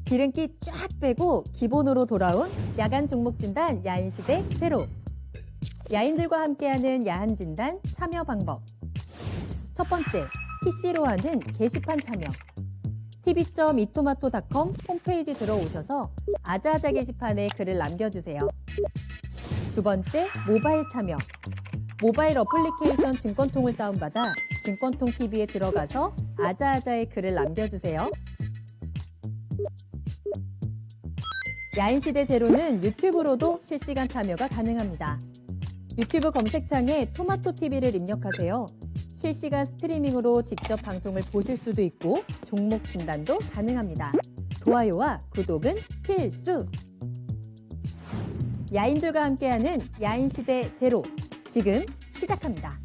기름기 쫙 빼고 기본으로 돌아온 야간 종목 진단 야인시대 제로. 야인들과 함께하는 야한 진단 참여 방법. 첫 번째, PC로 하는 게시판 참여. tv.이토마토.com 홈페이지 들어오셔서 아자아자 게시판에 글을 남겨주세요. 두 번째, 모바일 참여. 모바일 어플리케이션 증권통을 다운받아 증권통 TV에 들어가서 아자아자의 글을 남겨주세요. 야인시대 제로는 유튜브로도 실시간 참여가 가능합니다. 유튜브 검색창에 토마토TV를 입력하세요. 실시간 스트리밍으로 직접 방송을 보실 수도 있고 종목 진단도 가능합니다. 좋아요와 구독은 필수! 야인들과 함께하는 야인시대 제로, 지금 시작합니다.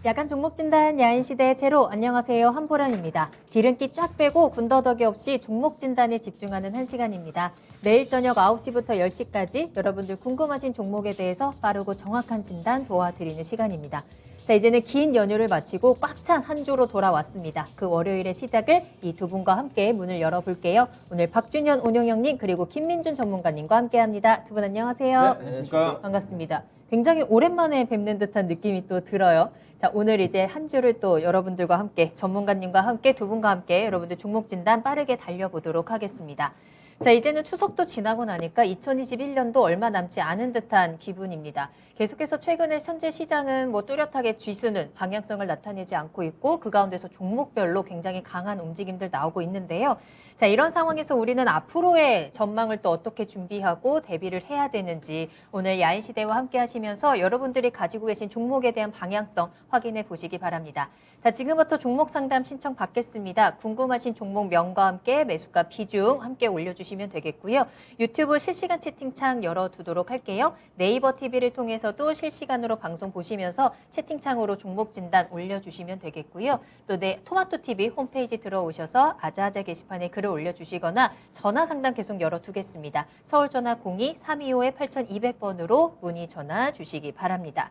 야간 종목 진단 야인시대 제로, 안녕하세요. 한보람입니다. 기름기 쫙 빼고 군더더기 없이 종목 진단에 집중하는 한 시간입니다. 매일 저녁 9시부터 10시까지 여러분들 궁금하신 종목에 대해서 빠르고 정확한 진단 도와드리는 시간입니다. 자, 이제는 긴 연휴를 마치고 꽉 찬 한 주로 돌아왔습니다. 그 월요일의 시작을 이 두 분과 함께 문을 열어볼게요. 오늘 박준현 운용형님 그리고 김민준 전문가님과 함께합니다. 두 분 안녕하세요. 네, 안녕하십니까. 반갑습니다. 굉장히 오랜만에 뵙는 듯한 느낌이 또 들어요. 자, 오늘 이제 한 주를 또 여러분들과 함께 전문가님과 함께 두 분과 함께 여러분들 종목 진단 빠르게 달려보도록 하겠습니다. 자, 이제는 추석도 지나고 나니까 2021년도 얼마 남지 않은 듯한 기분입니다. 계속해서 최근에 현재 시장은 뭐 뚜렷하게 지수는 방향성을 나타내지 않고 있고 그 가운데서 종목별로 굉장히 강한 움직임들 나오고 있는데요. 자, 이런 상황에서 우리는 앞으로의 전망을 또 어떻게 준비하고 대비를 해야 되는지 오늘 야인시대와 함께 하시면서 여러분들이 가지고 계신 종목에 대한 방향성 확인해 보시기 바랍니다. 자, 지금부터 종목 상담 신청 받겠습니다. 궁금하신 종목 명과 함께 매수가 비중 함께 올려주시면 되겠고요. 유튜브 실시간 채팅창 열어두도록 할게요. 네이버 TV를 통해서도 실시간으로 방송 보시면서 채팅창으로 종목 진단 올려주시면 되겠고요. 또 토마토 TV 홈페이지 들어오셔서 아자아자 게시판에 글을 올려주시거나 전화 상담 계속 열어두겠습니다. 서울 전화 02-325-8200번으로 문의 전화 주시기 바랍니다.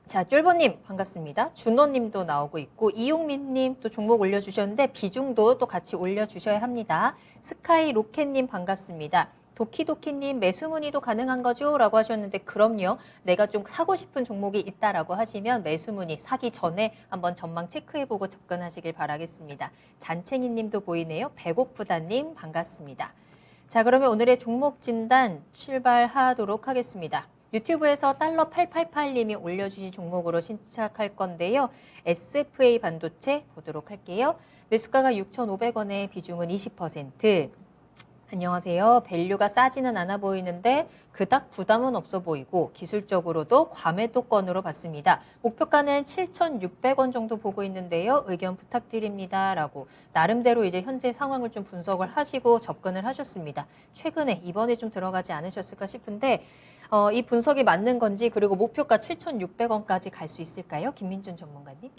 자, 쫄보님 반갑습니다. 준호님도 나오고 있고 이용민님 또 종목 올려주셨는데 비중도 또 같이 올려주셔야 합니다. 스카이 로켓님 반갑습니다. 도키도키님 매수 문의도 가능한 거죠? 라고 하셨는데 그럼요. 내가 좀 사고 싶은 종목이 있다라고 하시면 매수 문의 사기 전에 한번 전망 체크해보고 접근하시길 바라겠습니다. 잔챙이님도 보이네요. 배고프다님 반갑습니다. 자, 그러면 오늘의 종목 진단 출발하도록 하겠습니다. 유튜브에서 $888님이 올려주신 종목으로 시작할 건데요. SFA 반도체 보도록 할게요. 매수가가 6,500원에 비중은 20%. 안녕하세요. 밸류가 싸지는 않아 보이는데 그닥 부담은 없어 보이고 기술적으로도 과매도권으로 봤습니다. 목표가는 7,600원 정도 보고 있는데요. 의견 부탁드립니다. 라고 나름대로 이제 현재 상황을 좀 분석을 하시고 접근을 하셨습니다. 최근에 이번에 좀 들어가지 않으셨을까 싶은데 이 분석이 맞는 건지 그리고 목표가 7,600원까지 갈 수 있을까요? 김민준 전문가님.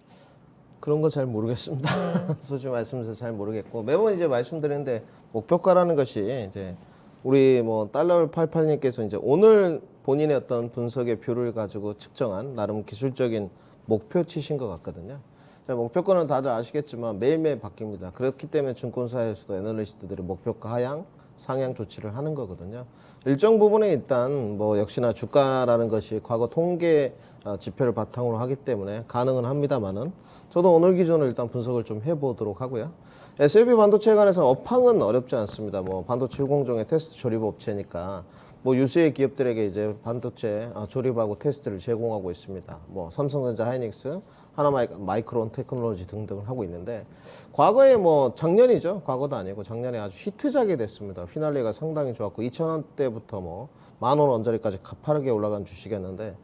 그런 거 잘 모르겠습니다. 솔직히 말씀드려서 잘 모르겠고 매번 이제 말씀드리는데 목표가라는 것이 이제 우리 뭐 $88님께서 이제 오늘 본인의 어떤 분석의 뷰를 가지고 측정한 나름 기술적인 목표치신 것 같거든요. 자, 목표가는 다들 아시겠지만 매일매일 바뀝니다. 그렇기 때문에 증권사에서도 애널리스트들이 목표가 하향, 상향 조치를 하는 거거든요. 일정 부분에 일단 뭐 역시나 주가라는 것이 과거 통계 지표를 바탕으로 하기 때문에 가능은 합니다만은 저도 오늘 기준으로 일단 분석을 좀 해보도록 하고요. SLB 반도체에 관해서 업황은 어렵지 않습니다. 뭐 반도체 후공정의 테스트 조립 업체니까 뭐 유수의 기업들에게 이제 반도체 조립하고 테스트를 제공하고 있습니다. 뭐 삼성전자, 하이닉스, 하나마이크론 테크놀로지 등등을 하고 있는데 과거에 뭐 작년이죠. 과거도 아니고 작년에 아주 히트작이 됐습니다. 휘날리가 상당히 좋았고 2,000원대부터 뭐 10,000원 언저리까지 가파르게 올라간 주식이었는데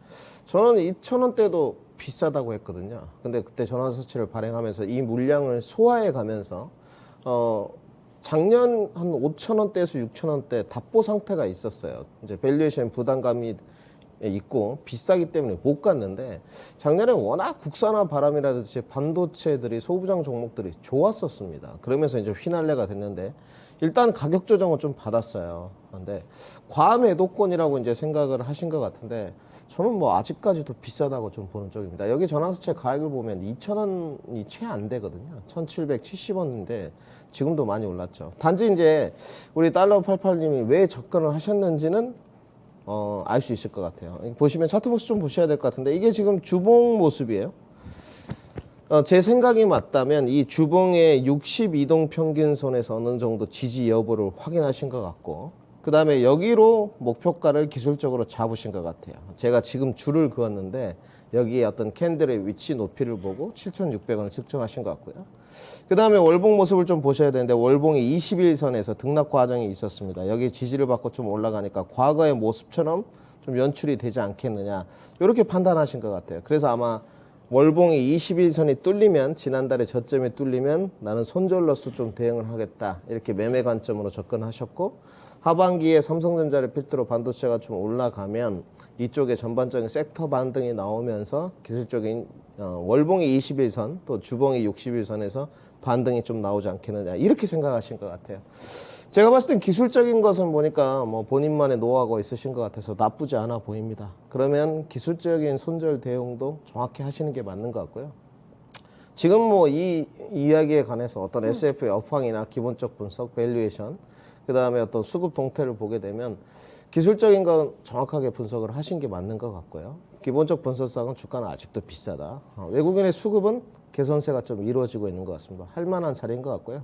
저는 2,000원대도 비싸다고 했거든요. 근데 그때 전환서치를 발행하면서 이 물량을 소화해 가면서 작년 한 5,000원대에서 6,000원대 답보 상태가 있었어요. 이제 밸류에이션 부담감이 있고 비싸기 때문에 못 갔는데 작년에 워낙 국산화 바람이라든지 반도체들이 소부장 종목들이 좋았었습니다. 그러면서 이제 휘날레가 됐는데 일단 가격 조정은 좀 받았어요. 근데 과매도권이라고 이제 생각을 하신 것 같은데 저는 뭐 아직까지도 비싸다고 좀 보는 쪽입니다. 여기 전환사채 가액을 보면 2,000원이 채 안 되거든요. 1,770원인데 지금도 많이 올랐죠. 단지 이제 우리 달러88님이 왜 접근을 하셨는지는 알 수 있을 것 같아요. 보시면 차트 모습 좀 보셔야 될 것 같은데 이게 지금 주봉 모습이에요. 제 생각이 맞다면 이 주봉의 62동 평균선에서 어느 정도 지지 여부를 확인하신 것 같고 그 다음에 여기로 목표가를 기술적으로 잡으신 것 같아요. 제가 지금 줄을 그었는데 여기에 어떤 캔들의 위치 높이를 보고 7,600원을 측정하신 것 같고요. 그 다음에 월봉 모습을 좀 보셔야 되는데 월봉이 21선에서 등락 과정이 있었습니다. 여기 지지를 받고 좀 올라가니까 과거의 모습처럼 좀 연출이 되지 않겠느냐 이렇게 판단하신 것 같아요. 그래서 아마 월봉이 21선이 뚫리면 지난달에 저점이 뚫리면 나는 손절로서 좀 대응을 하겠다 이렇게 매매 관점으로 접근하셨고 하반기에 삼성전자를 필두로 반도체가 좀 올라가면 이쪽에 전반적인 섹터 반등이 나오면서 기술적인 월봉이 21선 또 주봉이 61선에서 반등이 좀 나오지 않겠느냐 이렇게 생각하신 것 같아요. 제가 봤을 땐 기술적인 것은 보니까 뭐 본인만의 노하우가 있으신 것 같아서 나쁘지 않아 보입니다. 그러면 기술적인 손절 대응도 정확히 하시는 게 맞는 것 같고요. 지금 뭐 이 이야기에 관해서 어떤 SF의 업황이나 기본적 분석, 밸류에이션, 그 다음에 어떤 수급 동태를 보게 되면 기술적인 건 정확하게 분석을 하신 게 맞는 것 같고요. 기본적 분석상은 주가는 아직도 비싸다. 외국인의 수급은 개선세가 좀 이루어지고 있는 것 같습니다. 할 만한 자리인 것 같고요.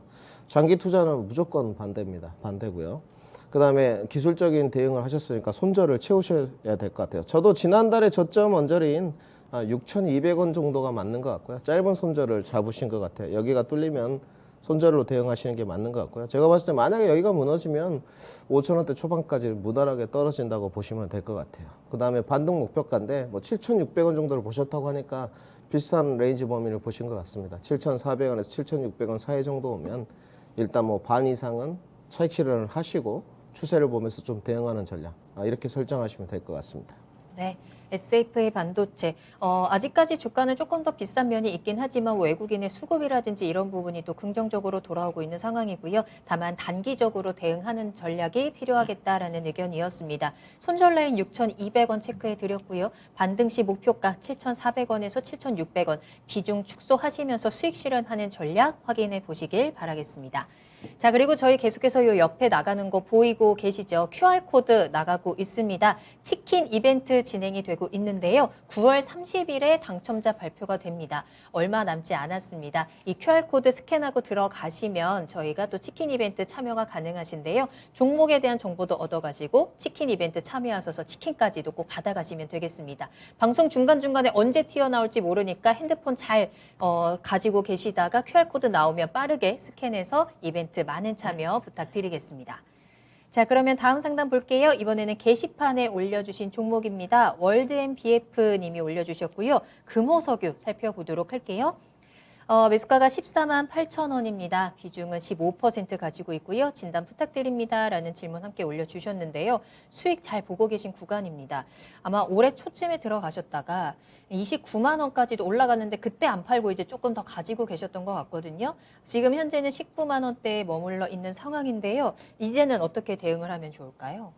장기 투자는 무조건 반대입니다. 반대고요. 그 다음에 기술적인 대응을 하셨으니까 손절을 채우셔야 될 것 같아요. 저도 지난달에 저점 언저리인 6,200원 정도가 맞는 것 같고요. 짧은 손절을 잡으신 것 같아요. 여기가 뚫리면 손절로 대응하시는 게 맞는 것 같고요. 제가 봤을 때 만약에 여기가 무너지면 5,000원대 초반까지 무난하게 떨어진다고 보시면 될 것 같아요. 그 다음에 반등 목표가인데 뭐 7,600원 정도를 보셨다고 하니까 비슷한 레인지 범위를 보신 것 같습니다. 7,400원에서 7,600원 사이 정도 오면 일단 뭐 반 이상은 차익 실현을 하시고 추세를 보면서 좀 대응하는 전략 이렇게 설정하시면 될 것 같습니다. 네, SFA 반도체 아직까지 주가는 조금 더 비싼 면이 있긴 하지만 외국인의 수급이라든지 이런 부분이 또 긍정적으로 돌아오고 있는 상황이고요. 다만 단기적으로 대응하는 전략이 필요하겠다라는 의견이었습니다. 손절 라인 6,200원 체크해 드렸고요. 반등 시 목표가 7,400원에서 7,600원 비중 축소하시면서 수익 실현하는 전략 확인해 보시길 바라겠습니다. 자, 그리고 저희 계속해서 요 옆에 나가는 거 보이고 계시죠? QR코드 나가고 있습니다. 치킨 이벤트 진행이 되고 있는데요. 9월 30일에 당첨자 발표가 됩니다. 얼마 남지 않았습니다. 이 QR코드 스캔하고 들어가시면 저희가 또 치킨 이벤트 참여가 가능하신데요. 종목에 대한 정보도 얻어가지고 치킨 이벤트 참여하셔서 치킨까지도 꼭 받아가시면 되겠습니다. 방송 중간중간에 언제 튀어나올지 모르니까 핸드폰 잘 가지고 계시다가 QR코드 나오면 빠르게 스캔해서 이벤트 많은 참여 부탁드리겠습니다. 자, 그러면 다음 상담 볼게요. 이번에는 게시판에 올려주신 종목입니다. 월드앤BF님이 올려주셨고요. 금호석유 살펴보도록 할게요. 매수가가 14만 8천 원입니다. 비중은 15% 가지고 있고요. 진단 부탁드립니다. 라는 질문 함께 올려주셨는데요. 수익 잘 보고 계신 구간입니다. 아마 올해 초쯤에 들어가셨다가 29만 원까지도 올라갔는데 그때 안 팔고 이제 조금 더 가지고 계셨던 것 같거든요. 지금 현재는 19만 원대에 머물러 있는 상황인데요. 이제는 어떻게 대응을 하면 좋을까요?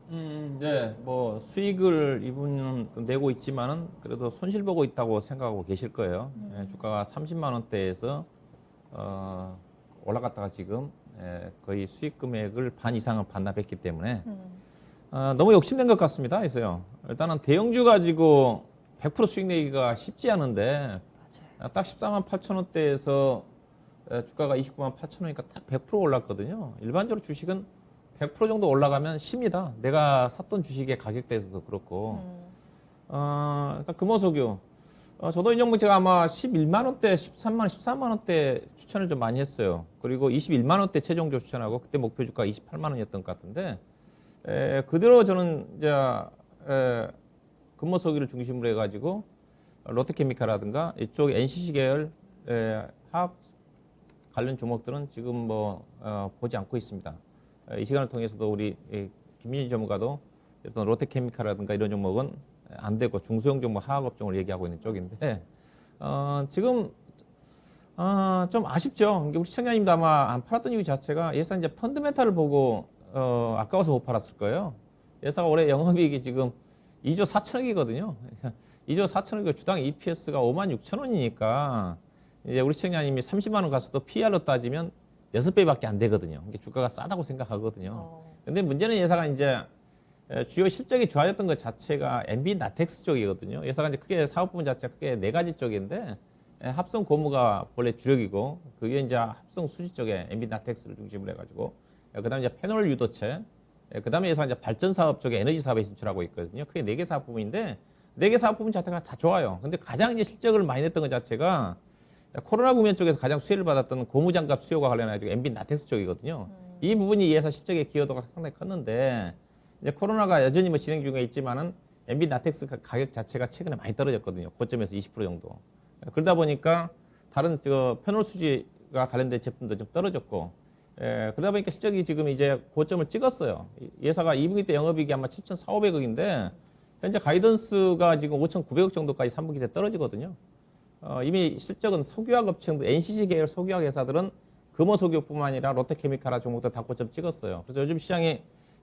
네, 뭐 수익을 이분은 내고 있지만은 그래도 손실 보고 있다고 생각하고 계실 거예요. 예, 주가가 30만 원대에서 올라갔다가 지금 거의 수익 금액을 반 이상을 반납했기 때문에 너무 욕심낸 것 같습니다. 그래서요. 일단은 대형주 가지고 100% 수익 내기가 쉽지 않은데 맞아요. 딱 14만 8천 원대에서 주가가 29만 8천 원이니까 딱 100% 올랐거든요. 일반적으로 주식은 100% 정도 올라가면 쉽니다. 내가 샀던 주식의 가격대에서도 그렇고. 일단 금호석유. 저도 이 종목 제가 아마 11만 원대, 13만 원, 14만 원대 추천을 좀 많이 했어요. 그리고 21만 원대 최종적으로 추천하고 그때 목표 주가 28만 원이었던 것 같은데 그대로 저는 이제 금호석유를 중심으로 해가지고 롯데케미칼이라든가 이쪽 NCC 계열 화학 관련 종목들은 지금 뭐 보지 않고 있습니다. 이 시간을 통해서도 우리 김민희 전문가도 어떤 롯데케미칼이라든가 이런 종목은 안 되고 중소형 종목 화학업종을 얘기하고 있는 쪽인데 지금 좀 아쉽죠. 우리 시청자님도 아마 안 팔았던 이유 자체가 예상 이제 펀드멘탈을 보고 아까워서 못 팔았을 거예요. 예사가 올해 영업이익이 지금 2조 4천억이거든요. 2조 4천억이고 주당 EPS가 56,000원이니까 이제 우리 시청자님이 30만 원 가서도 PR로 따지면 6배밖에 안 되거든요. 이게 주가가 싸다고 생각하거든요. 근데 문제는 예사가 이제 주요 실적이 좋아졌던 것 자체가 MB 나텍스 쪽이거든요. 예사가 이제 크게 사업 부분 자체가 크게 4가지 쪽인데 합성 고무가 원래 주력이고 그게 이제 합성 수지 쪽에 MB 나텍스를 중심으로 해가지고 그다음에 이제 패널 유도체 그다음에 예사가 이제 발전 사업 쪽에 에너지 사업에 진출하고 있거든요. 크게 4개 사업 부분인데 4개 사업 부분 자체가 다 좋아요. 근데 가장 이제 실적을 많이 냈던 것 자체가 코로나 국면 쪽에서 가장 수혜를 받았던 고무장갑 수요가 관련해가지고 MB 나텍스 쪽이거든요. 이 부분이 예사 실적의 기여도가 상당히 컸는데 이제 코로나가 여전히 뭐 진행 중에 있지만은 MB 나텍스 가격 자체가 최근에 많이 떨어졌거든요. 고점에서 20% 정도. 그러다 보니까 다른 패널 수지가 관련된 제품도 좀 떨어졌고, 그러다 보니까 실적이 지금 이제 고점을 찍었어요. 예사가 2분기 때 영업이익이 아마 7,400~500억인데 현재 가이던스가 지금 5,900억 정도까지 3분기 때 떨어지거든요. 이미 실적은 석유화학 업체도 NCC 계열 석유화학 회사들은 금호석유뿐만 아니라 롯데케미칼 종목도 다 고점 찍었어요. 그래서 요즘 시장이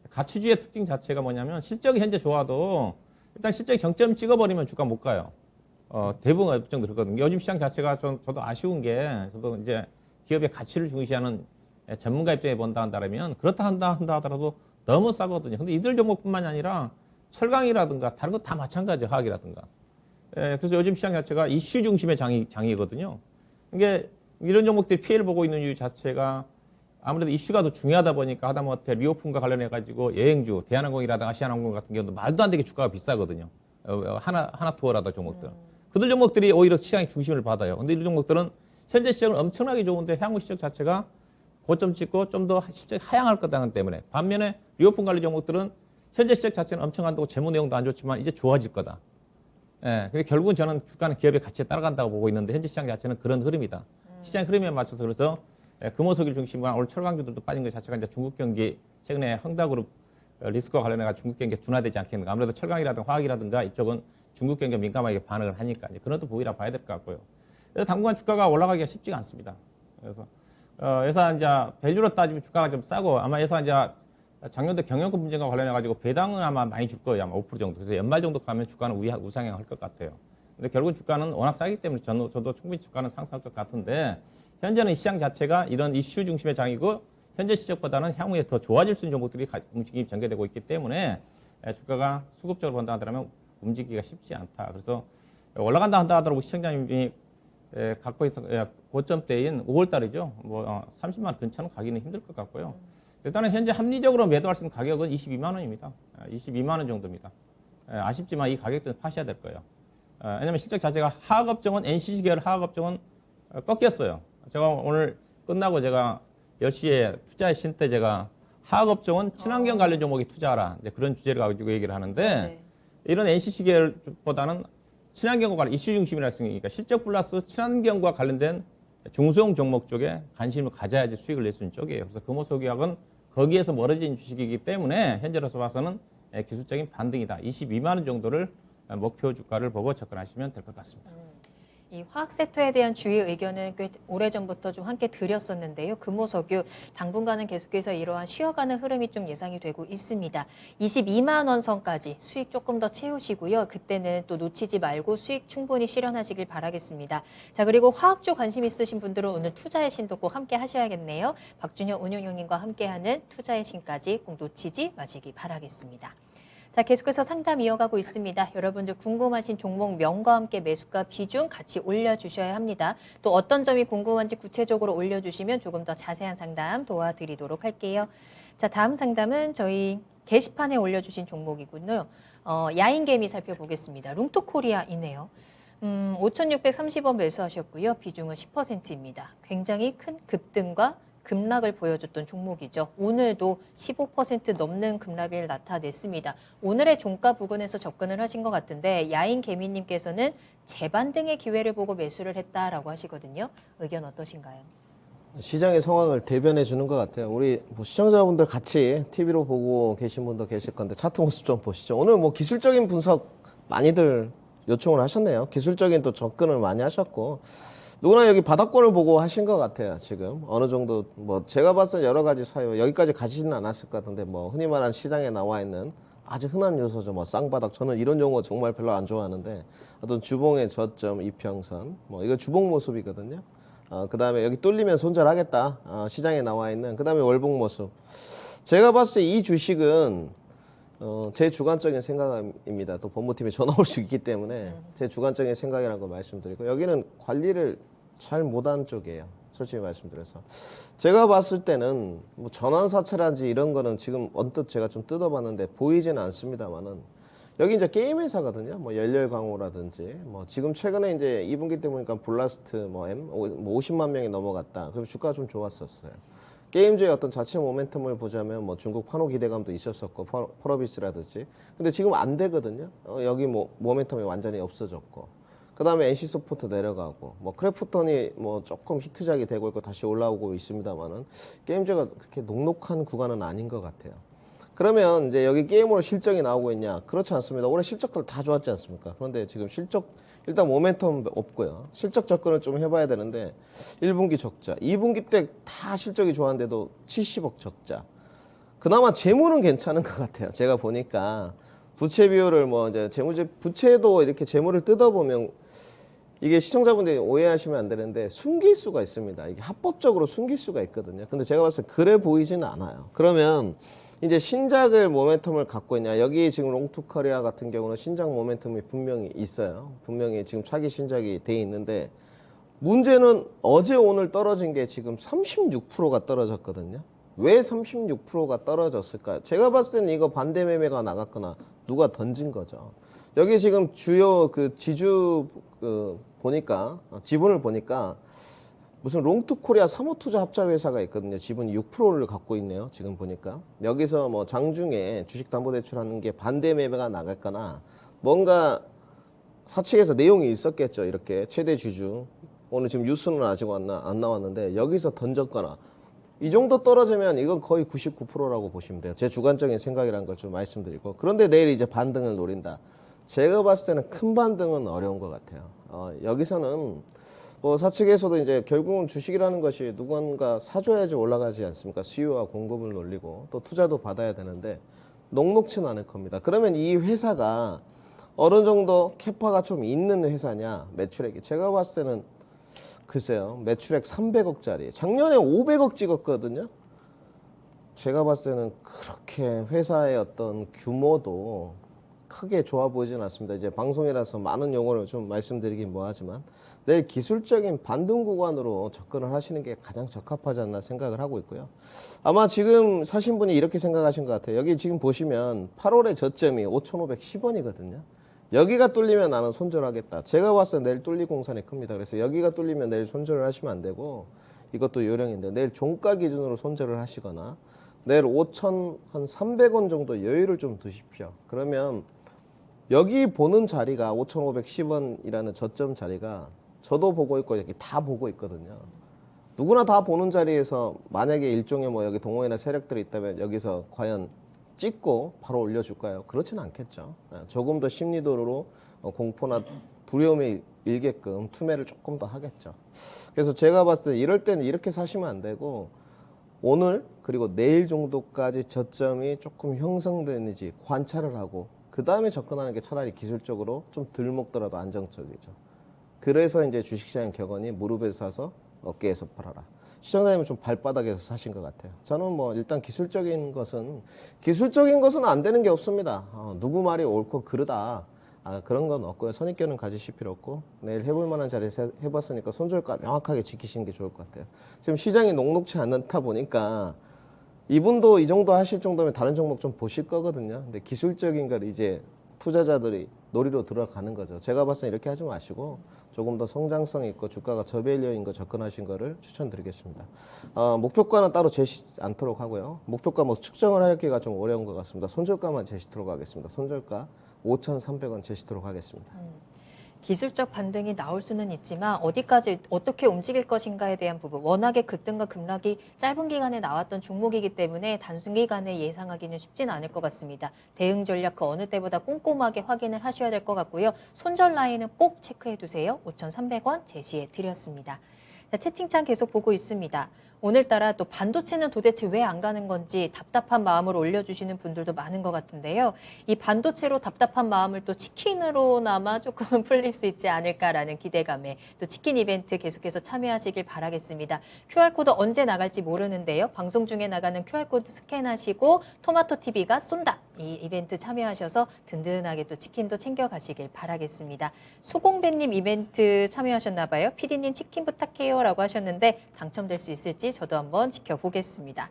가치주의 특징 자체가 뭐냐면 실적이 현재 좋아도 일단 실적이 정점 찍어버리면 주가 못 가요. 대부분 업종들 그렇거든요. 요즘 시장 자체가 저도 아쉬운 게 저도 이제 기업의 가치를 중시하는 전문가 입장에 본다 한다면 그렇다 한다 하더라도 너무 싸거든요. 근데 이들 종목뿐만이 아니라 철강이라든가 다른 거 다 마찬가지예요. 화학이라든가. 그래서 요즘 시장 자체가 이슈 중심의 장이거든요. 이게 이런 종목들이 피해를 보고 있는 이유 자체가 아무래도 이슈가 더 중요하다 보니까 하다못해 리오픈과 관련해가지고 여행주, 대한항공이라든가 아시아나항공 같은 경우도 말도 안 되게 주가가 비싸거든요. 하나 투어라든가 종목들. 그들 종목들이 오히려 시장의 중심을 받아요. 근데 이런 종목들은 현재 시장은 엄청나게 좋은데 향후 시장 자체가 고점 찍고 좀 더 실적이 하향할 거다는 때문에 반면에 리오픈 관리 종목들은 현재 시장 자체는 엄청 한다고 재무 내용도 안 좋지만 이제 좋아질 거다. 근데 결국은 저는 주가는 기업의 가치에 따라간다고 보고 있는데 현재 시장 자체는 그런 흐름이다. 시장 흐름에 맞춰서 그래서 금호석유 중심으로 오늘 철강주들도 빠진 것 자체가 이제 중국 경기 최근에 헝다그룹 리스크와 관련해서 중국 경기가 둔화되지 않겠는가. 아무래도 철강이라든가 화학이라든가 이쪽은 중국 경기에 민감하게 반응을 하니까 이제 그런 것도 보이라 봐야 될 것 같고요. 그래서 당분간 주가가 올라가기가 쉽지가 않습니다. 그래서 예산 이제 밸류로 따지면 주가가 좀 싸고 아마 예산 이제 작년도 경영권 분쟁과 관련해가지고 배당은 아마 많이 줄 거예요. 아마 5% 정도. 그래서 연말 정도 가면 주가는 우상향 할 것 같아요. 근데 결국은 주가는 워낙 싸기 때문에 저도 충분히 주가는 상승할 것 같은데 현재는 시장 자체가 이런 이슈 중심의 장이고 현재 시적보다는 향후에 더 좋아질 수 있는 종목들이 움직임이 전개되고 있기 때문에 주가가 수급적으로 본다 하더라면 움직이기가 쉽지 않다. 그래서 올라간다 한다 하더라도 시청자님이 갖고 있어 고점대인 5월달이죠. 뭐 30만 원 근처는 가기는 힘들 것 같고요. 일단은 현재 합리적으로 매도할 수 있는 가격은 22만 원입니다. 22만 원 정도입니다. 아쉽지만 이 가격대는 파셔야 될 거예요. 왜냐면 실적 자체가 화학업종은 NCC 계열 화학업종은 꺾였어요. 제가 오늘 끝나고 제가 10시에 투자의 신 때 제가 화학업종은 친환경 관련 종목에 투자하라. 이제 그런 주제를 가지고 얘기를 하는데 이런 NCC 계열보다는 친환경과 관련 이슈 중심이라 했으니까 실적 플러스 친환경과 관련된 중소형 종목 쪽에 관심을 가져야지 수익을 낼 수 있는 쪽이에요. 그래서 금호석유학은 거기에서 멀어진 주식이기 때문에 현재로서 봐서는 기술적인 반등이다. 22만 원 정도를 목표 주가를 보고 접근하시면 될 것 같습니다. 이 화학 섹터에 대한 주의 의견은 꽤 오래전부터 좀 함께 드렸었는데요. 금호석유 당분간은 계속해서 이러한 쉬어가는 흐름이 좀 예상이 되고 있습니다. 22만 원 선까지 수익 조금 더 채우시고요. 그때는 또 놓치지 말고 수익 충분히 실현하시길 바라겠습니다. 자, 그리고 화학주 관심 있으신 분들은 오늘 투자의 신도 꼭 함께 하셔야겠네요. 박준영 운용형님과 함께하는 투자의 신까지 꼭 놓치지 마시기 바라겠습니다. 자, 계속해서 상담 이어가고 있습니다. 여러분들 궁금하신 종목 명과 함께 매수가 비중 같이 올려주셔야 합니다. 또 어떤 점이 궁금한지 구체적으로 올려주시면 조금 더 자세한 상담 도와드리도록 할게요. 자, 다음 상담은 저희 게시판에 올려주신 종목이군요. 야인개미 살펴보겠습니다. 룽토코리아이네요. 5,630원 매수하셨고요. 비중은 10%입니다. 굉장히 큰 급등과 급락을 보여줬던 종목이죠. 오늘도 15% 넘는 급락을 나타냈습니다. 오늘의 종가 부근에서 접근을 하신 것 같은데 야인개미님께서는 재반등의 기회를 보고 매수를 했다라고 하시거든요. 의견 어떠신가요? 시장의 상황을 대변해 주는 것 같아요. 우리 뭐 시청자분들 같이 TV로 보고 계신 분도 계실 건데 차트 모습 좀 보시죠. 오늘 뭐 기술적인 분석 많이들 요청을 하셨네요. 기술적인 또 접근을 많이 하셨고 누구나 여기 바닥권을 보고 하신 것 같아요. 지금 어느 정도 뭐 제가 봤을 때 여러 가지 사유 여기까지 가시지는 않았을 것 같은데 뭐 흔히 말하는 시장에 나와 있는 아주 흔한 요소죠. 뭐 쌍바닥, 저는 이런 용어 정말 별로 안 좋아하는데 어떤 주봉의 저점, 이평선, 뭐 이거 주봉 모습이거든요. 그다음에 여기 뚫리면 손절하겠다. 시장에 나와 있는. 그다음에 월봉 모습. 제가 봤을 때 이 주식은 제 주관적인 생각입니다. 또 법무팀에 전화 올 수 있기 때문에 제 주관적인 생각이라는 거 말씀드리고, 여기는 관리를 잘 못한 쪽이에요. 솔직히 말씀드려서. 제가 봤을 때는 뭐 전환사채라든지 이런 거는 지금 언뜻 제가 좀 뜯어봤는데 보이지는 않습니다만은, 여기 이제 게임 회사거든요. 뭐 열렬광호라든지, 뭐 지금 최근에 이제 2분기 때 보니까 블라스트 뭐 50만 명이 넘어갔다. 그럼 주가가 좀 좋았었어요. 게임주의 어떤 자체 모멘텀을 보자면 뭐 중국 판호 기대감도 있었었고, 펄어비스라든지. 근데 지금 안 되거든요. 여기 뭐 모멘텀이 완전히 없어졌고. 그 다음에 NC소프트 내려가고, 뭐 크래프톤이 뭐 조금 히트작이 되고 있고 다시 올라오고 있습니다만은, 게임주가 그렇게 녹록한 구간은 아닌 것 같아요. 그러면 이제 여기 게임으로 실적이 나오고 있냐? 그렇지 않습니다. 올해 실적들 다 좋았지 않습니까? 그런데 지금 실적, 일단 모멘텀 없고요. 실적 접근을 좀 해봐야 되는데, 1분기 적자, 2분기 때 다 실적이 좋았는데도 70억 적자. 그나마 재무는 괜찮은 것 같아요. 제가 보니까 부채 비율을 뭐 이제 부채도 이렇게 재무를 뜯어보면, 이게 시청자분들이 오해하시면 안 되는데 숨길 수가 있습니다. 이게 합법적으로 숨길 수가 있거든요. 근데 제가 봤을 때 그래 보이지는 않아요. 그러면 이제 신작을 모멘텀을 갖고 있냐. 여기 지금 롱투커리아 같은 경우는 신작 모멘텀이 분명히 있어요. 분명히 지금 차기 신작이 돼 있는데, 문제는 어제 오늘 떨어진 게 지금 36%가 떨어졌거든요. 왜 36%가 떨어졌을까? 제가 봤을 때는 이거 반대 매매가 나갔거나 누가 던진 거죠. 여기 지금 주요 그 지주 보니까, 지분을 보니까 무슨 롱투코리아 사모투자 합자회사가 있거든요. 지분이 6%를 갖고 있네요. 지금 보니까. 여기서 뭐 장중에 주식담보대출하는 게 반대 매매가 나갔거나 뭔가 사측에서 내용이 있었겠죠. 이렇게 최대 주주. 오늘 지금 뉴스는 아직 안 나왔는데 여기서 던졌거나, 이 정도 떨어지면 이건 거의 99%라고 보시면 돼요. 제 주관적인 생각이라는 걸 좀 말씀드리고. 그런데 내일 이제 반등을 노린다. 제가 봤을 때는 큰 반등은 어려운 것 같아요. 여기서는 뭐 사측에서도 이제 결국은 주식이라는 것이 누군가 사줘야지 올라가지 않습니까? 수요와 공급을 놀리고 또 투자도 받아야 되는데 녹록치는 않을 겁니다. 그러면 이 회사가 어느 정도 캐파가 좀 있는 회사냐, 매출액이. 제가 봤을 때는 글쎄요, 매출액 300억짜리. 작년에 500억 찍었거든요. 제가 봤을 때는 그렇게 회사의 어떤 규모도 크게 좋아 보이진 않습니다. 이제 방송이라서 많은 용어를 좀 말씀드리긴 뭐하지만, 내일 기술적인 반등 구간으로 접근을 하시는 게 가장 적합하지 않나 생각을 하고 있고요. 아마 지금 사신 분이 이렇게 생각하신 것 같아요. 여기 지금 보시면 8월의 저점이 5,510원이거든요. 여기가 뚫리면 나는 손절하겠다. 제가 봤을 때 내일 뚫릴 공산이 큽니다. 그래서 여기가 뚫리면 내일 손절을 하시면 안 되고, 이것도 요령인데 내일 종가 기준으로 손절을 하시거나 내일 5,300원 정도 여유를 좀 두십시오. 그러면 여기 보는 자리가 5,510원이라는 저점 자리가 저도 보고 있고 여기 다 보고 있거든요. 누구나 다 보는 자리에서 만약에 일종의 뭐 여기 동호회나 세력들이 있다면 여기서 과연 찍고 바로 올려줄까요? 그렇지는 않겠죠. 조금 더 심리도로 공포나 두려움이 일게끔 투매를 조금 더 하겠죠. 그래서 제가 봤을 때 이럴 때는 이렇게 사시면 안 되고, 오늘 그리고 내일 정도까지 저점이 조금 형성되는지 관찰을 하고 그 다음에 접근하는 게 차라리 기술적으로 좀 덜 먹더라도 안정적이죠. 그래서 이제 주식시장 격언이 무릎에서 사서 어깨에서 팔아라. 시청자님은 좀 발바닥에서 사신 것 같아요. 저는 뭐 일단 기술적인 것은 안 되는 게 없습니다. 누구 말이 옳고 그르다. 그런 건 없고요. 선입견은 가지실 필요 없고, 내일 해볼 만한 자리에서 해봤으니까 손절가 명확하게 지키시는 게 좋을 것 같아요. 지금 시장이 녹록치 않다 보니까 이분도 이 정도 하실 정도면 다른 종목 좀 보실 거거든요. 근데 기술적인 걸 이제 투자자들이 놀이로 들어가는 거죠. 제가 봤을 때 이렇게 하지 마시고 조금 더 성장성 있고 주가가 저밸류인 거 접근하신 거를 추천드리겠습니다. 목표가는 따로 제시 않도록 하고요. 목표가 뭐 측정을 하기가 좀 어려운 것 같습니다. 손절가만 제시토록 하겠습니다. 손절가 5,300원 제시토록 하겠습니다. 기술적 반등이 나올 수는 있지만 어디까지 어떻게 움직일 것인가에 대한 부분, 워낙에 급등과 급락이 짧은 기간에 나왔던 종목이기 때문에 단순기간에 예상하기는 쉽지는 않을 것 같습니다. 대응 전략 그 어느 때보다 꼼꼼하게 확인을 하셔야 될 것 같고요. 손절 라인은 꼭 체크해 두세요. 5,300원 제시해 드렸습니다. 자, 채팅창 계속 보고 있습니다. 오늘따라 또 반도체는 도대체 왜 안 가는 건지 답답한 마음을 올려주시는 분들도 많은 것 같은데요. 이 반도체로 답답한 마음을 또 치킨으로나마 조금은 풀릴 수 있지 않을까라는 기대감에 또 치킨 이벤트 계속해서 참여하시길 바라겠습니다. QR코드 언제 나갈지 모르는데요. 방송 중에 나가는 QR코드 스캔하시고 토마토TV가 쏜다. 이 이벤트 참여하셔서 든든하게 또 치킨도 챙겨가시길 바라겠습니다. 수공배님 이벤트 참여하셨나 봐요. PD님 치킨 부탁해요 라고 하셨는데 당첨될 수 있을지 저도 한번 지켜보겠습니다.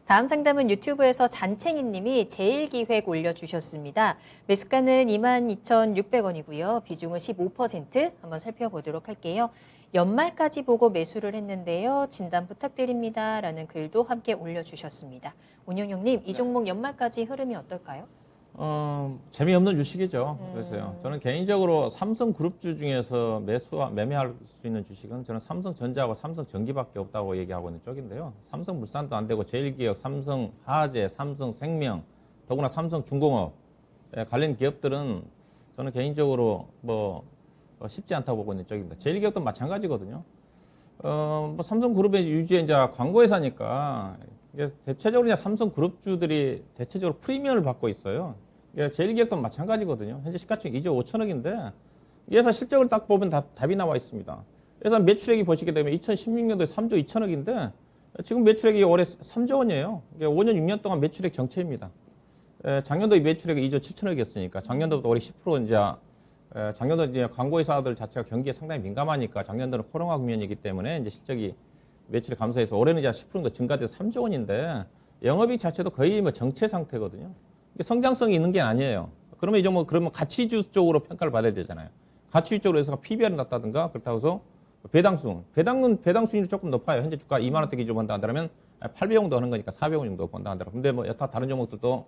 다음 상담은 유튜브에서 잔챙이님이 제일기획 올려주셨습니다. 매수가는 22,600원이고요. 비중은 15%. 한번 살펴보도록 할게요. 연말까지 보고 매수를 했는데요. 진단 부탁드립니다. 라는 글도 함께 올려주셨습니다. 운영형님, 이 종목 연말까지 흐름이 어떨까요? 재미없는 주식이죠. 그래서요. 저는 개인적으로 삼성그룹주 중에서 매매할 수 있는 주식은 저는 삼성전자하고 삼성전기밖에 없다고 얘기하고 있는 쪽인데요. 삼성물산도 안 되고 제일기업, 삼성화재, 삼성생명, 더구나 삼성중공업 관련 기업들은 저는 개인적으로 쉽지 않다고 보고 있는 쪽입니다. 제일기업도 마찬가지거든요. 삼성그룹의 유지에 이제 광고회사니까 이게 대체적으로 이제 삼성그룹주들이 대체적으로 프리미엄을 받고 있어요. 제일기업도 마찬가지거든요. 현재 시가총액 2조 5천억인데 이 회사 실적을 딱 보면 답이 나와 있습니다. 그래서 매출액이 보시게 되면 2016년도에 3조 2천억인데 지금 매출액이 올해 3조 원이에요. 5년 6년 동안 매출액 정체입니다. 작년도 매출액이 2조 7천억이었으니까 작년도부터 올해 10% 이제 작년도 이제 광고회사들 자체가 경기에 상당히 민감하니까 작년도는 코로나 국면이기 때문에 이제 실적이 매출이 감소해서 올해는 이제 10% 정도 증가돼서 3조 원인데 영업이익 자체도 거의 정체 상태거든요. 이게 성장성이 있는 게 아니에요. 그러면 이제 그러면 가치주 쪽으로 평가를 받아야 되잖아요. 가치주 쪽으로 해서 PBR이 낮다든가 그렇다고 해서 배당수익률이 조금 높아요. 현재 주가 2만 원대 기준으로 본다 한다면 800원 정도 하는 거니까 400원 정도 본다 한다면 근데 여타 다른 종목들도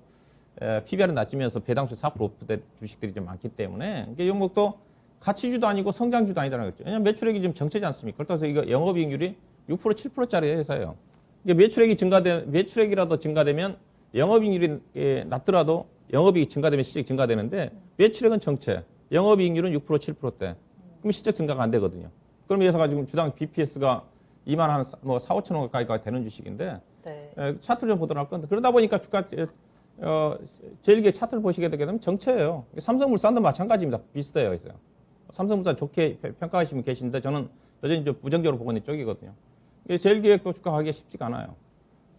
PBR은 낮으면서 배당수 4% 오프된 주식들이 좀 많기 때문에 이게 종목도 가치주도 아니고 성장주도 아니다라는 거죠. 왜냐하면 매출액이 지금 정체지 않습니까? 그렇다고 해서 이거 영업이익률이 6% 7%짜리 회사예요. 이게 매출액이라도 증가되면 영업이익률이 낮더라도 영업이익이 증가되면 실적이 증가되는데 매출액은 정체, 영업이익률은 6% 7%대. 그럼 실적 증가가 안 되거든요. 그럼 이 회사가 지금 주당 BPS가 2만 한 4, 5천 원 가까이 되는 주식인데 네. 차트를 좀 보도록 할 건데 그러다 보니까 주가 제일기업 차트를 보시게 되게 되면 정체예요. 삼성물산도 마찬가지입니다. 비슷해요. 있어요. 삼성물산 좋게 평가하시면 계시는데 저는 여전히 좀 부정적으로 보고 있는 쪽이거든요. 제일기업도 주가 가기가 쉽지가 않아요.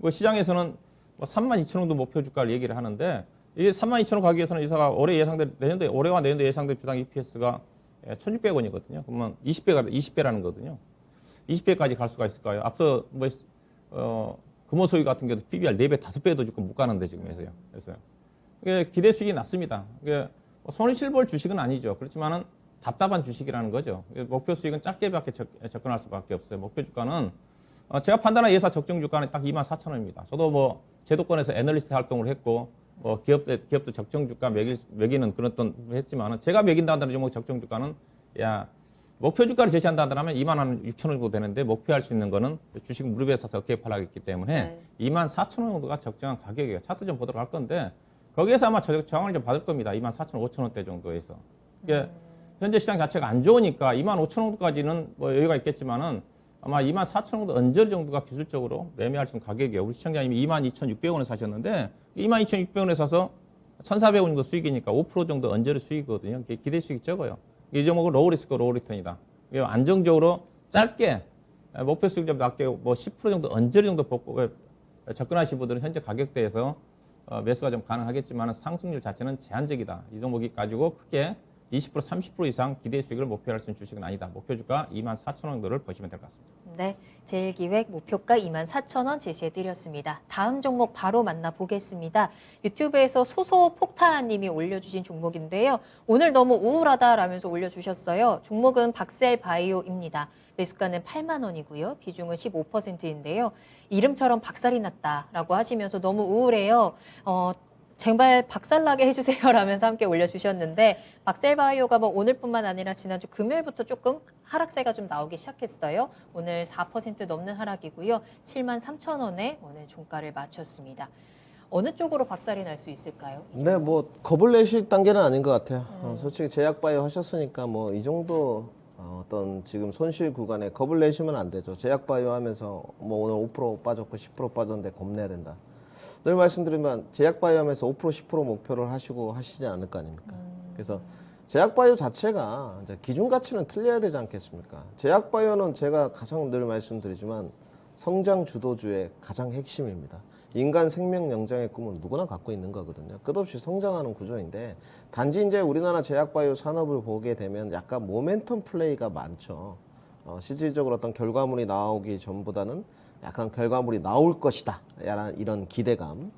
시장에서는 32,000원도 목표 주가를 얘기를 하는데 이게 32,000원 가기 위해서는 이사가 올해와 내년도 예상된 주당 EPS가 1,600원이거든요. 그러면 20배라는 거거든요. 20배까지 갈 수가 있을까요? 앞서 금호소유 같은 경우도 PBR 4배, 5배도 지금 못 가는데 지금 해서요. 그래서 이게 기대 수익이 낮습니다. 이게 손실 볼 주식은 아니죠. 그렇지만은 답답한 주식이라는 거죠. 목표 수익은 작게밖에 접근할 수밖에 없어요. 목표 주가는 제가 판단한 예사 적정 주가는 딱 24,000원입니다. 저도 제도권에서 애널리스트 활동을 했고 기업도 적정 주가 매기는 그런 돈 했지만은 제가 매긴다 한다는 종목 적정 주가는 목표 주가를 제시한다 한다면 26,000원 정도 되는데 목표할 수 있는 거는 주식 무릎에 서서 어깨에 팔아있기 때문에 24,000원 정도가 적정한 가격이에요. 차트 좀 보도록 할 건데 거기에서 아마 저항을 좀 받을 겁니다. 24,000원, 5,000원대 정도에서. 이게 현재 시장 자체가 안 좋으니까 25,000원까지는 여유가 있겠지만은 아마 24,000원 정도 언저리 정도가 기술적으로 매매할 수 있는 가격이에요. 우리 시청자님이 22,600원에 사셨는데 22,600원에 사서 1,400원 정도 수익이니까 5% 정도 언저리 수익이거든요. 기대 수익이 적어요. 이 종목은 로우 리스크 로우 리턴이다. 안정적으로 짧게 목표 수익 좀 낮게 10% 정도 언저리 정도 접근하신 분들은 현재 가격대에서 매수가 좀 가능하겠지만 상승률 자체는 제한적이다. 이 종목이 가지고 크게 20% 30% 이상 기대 수익을 목표할 수 있는 주식은 아니다. 목표 주가 24,000원 정도를 보시면 될 것 같습니다. 네, 제일기획 목표가 24,000원 제시해드렸습니다. 다음 종목 바로 만나보겠습니다. 유튜브에서 소소폭탄님이 올려주신 종목인데요. 오늘 너무 우울하다라면서 올려주셨어요. 종목은 박셀바이오입니다. 매수가는 8만 원이고요. 비중은 15%인데요. 이름처럼 박살이 났다라고 하시면서 너무 우울해요. 제발 박살나게 해주세요 라면서 함께 올려주셨는데 박셀바이오가 오늘뿐만 아니라 지난주 금요일부터 조금 하락세가 좀 나오기 시작했어요. 오늘 4% 넘는 하락이고요. 73,000원에 오늘 종가를 마쳤습니다. 어느 쪽으로 박살이 날 수 있을까요? 네, 겁을 내실 단계는 아닌 것 같아요. 솔직히 제약바이오 하셨으니까 이 정도 어떤 지금 손실 구간에 겁을 내시면 안 되죠. 제약바이오 하면서 뭐 오늘 5% 빠졌고 10% 빠졌는데 겁내야 된다. 늘 말씀드리면 제약바이오 하면서 5% 10% 목표를 하시고 하시지 않을 거 아닙니까? 그래서 제약바이오 자체가 이제 기준 가치는 틀려야 되지 않겠습니까? 제약바이오는 제가 가장 늘 말씀드리지만 성장 주도주의 가장 핵심입니다. 인간 생명 영장의 꿈은 누구나 갖고 있는 거거든요. 끝없이 성장하는 구조인데 단지 이제 우리나라 제약바이오 산업을 보게 되면 약간 모멘텀 플레이가 많죠. 실질적으로 어떤 결과물이 나오기 전보다는 약간 결과물이 나올 것이다. 이런 기대감.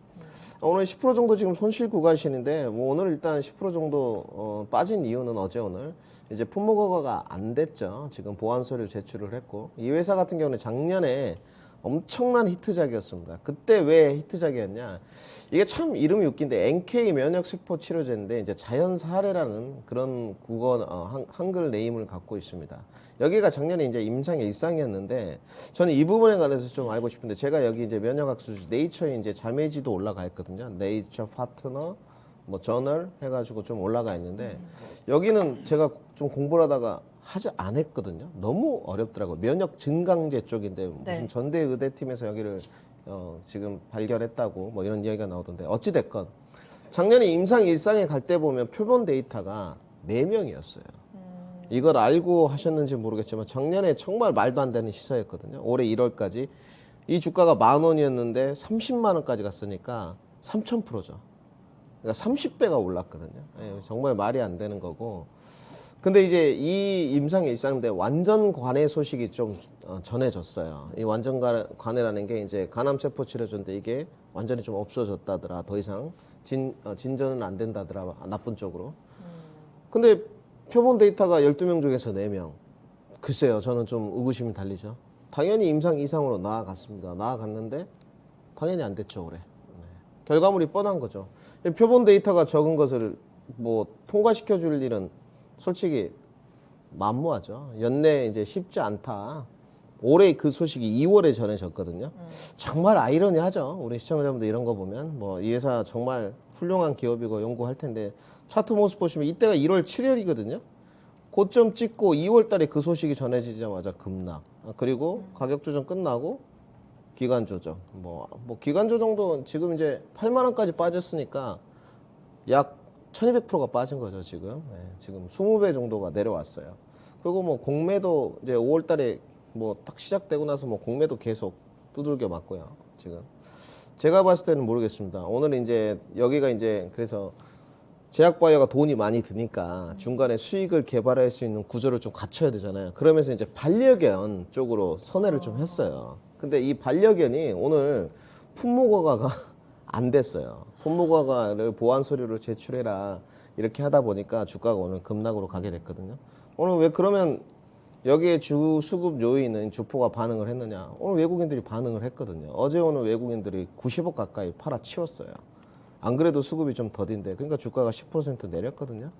오늘 10% 정도 지금 손실 구간신인데 뭐 오늘 일단 10% 정도 빠진 이유는 어제 오늘 이제 품목허가가 안 됐죠. 지금 보안 서류 제출을 했고 이 회사 같은 경우는 작년에 엄청난 히트작이었습니다. 그때 왜 히트작이었냐? 이게 참 이름이 웃긴데 NK 면역세포 치료제인데 이제 자연사례라는 그런 한글 네임을 갖고 있습니다. 여기가 작년에 이제 임상 1상이었는데 저는 이 부분에 관해서 좀 알고 싶은데 제가 여기 이제 면역학술 네이처에 이제 자매지도 올라가 있거든요. 네이처 파트너 뭐 저널 해가지고 좀 올라가 있는데 여기는 제가 좀 공부를 하다가 하지 안 했거든요. 너무 어렵더라고요. 면역 증강제 쪽인데 무슨 네. 전대의대팀에서 여기를 지금 발견했다고 뭐 이런 이야기가 나오던데 어찌 됐건 작년에 임상 1상에 갈 때 보면 표본 데이터가 4명이었어요. 이걸 알고 하셨는지 모르겠지만 작년에 정말 말도 안 되는 시사였거든요. 올해 1월까지 이 주가가 10,000원이었는데 30만 원까지 갔으니까 3,000%죠. 그러니까 30배가 올랐거든요. 정말 말이 안 되는 거고. 근데 이제 이 임상 일상인데 완전 관해 소식이 좀 전해졌어요. 이 완전 관해라는 게 이제 간암세포 치료제인데 이게 완전히 좀 없어졌다더라. 더 이상 진전은 안 된다더라. 나쁜 쪽으로. 근데 표본 데이터가 12명 중에서 4명. 글쎄요. 저는 좀 의구심이 달리죠. 당연히 임상 이상으로 나아갔습니다. 나아갔는데 당연히 안 됐죠. 올해. 결과물이 뻔한 거죠. 표본 데이터가 적은 것을 뭐 통과시켜 줄 일은 솔직히 만무하죠. 연내 이제 쉽지 않다. 올해 그 소식이 2월에 전해졌거든요. 정말 아이러니하죠. 우리 시청자분들 이런 거 보면 뭐 이 회사 정말 훌륭한 기업이고 연구할 텐데 차트 모습 보시면 이때가 1월 7일이거든요. 고점 찍고 2월 달에 그 소식이 전해지자마자 급락. 그리고 가격 조정 끝나고 기간 조정. 뭐 기간 조정도 지금 이제 8만 원까지 빠졌으니까 약 1200%가 빠진 거죠, 지금. 네, 지금 20배 정도가 내려왔어요. 그리고 뭐 공매도 이제 5월 달에 뭐 딱 시작되고 나서 뭐 공매도 계속 두들겨 맞고요, 지금. 제가 봤을 때는 모르겠습니다. 오늘 이제 여기가 이제 그래서 제약바이오가 돈이 많이 드니까 중간에 수익을 개발할 수 있는 구조를 좀 갖춰야 되잖아요. 그러면서 이제 반려견 쪽으로 선회를 좀 했어요. 근데 이 반려견이 오늘 품목허가가 안 됐어요. 품목허가를 보안 서류를 제출해라 이렇게 하다 보니까 주가가 오늘 급락으로 가게 됐거든요. 오늘 왜 그러면 여기에 주 수급 요인은 주포가 반응을 했느냐? 오늘 외국인들이 반응을 했거든요. 어제 오늘 외국인들이 90억 가까이 팔아치웠어요. 안 그래도 수급이 좀 더딘데 그러니까 주가가 10% 내렸거든요.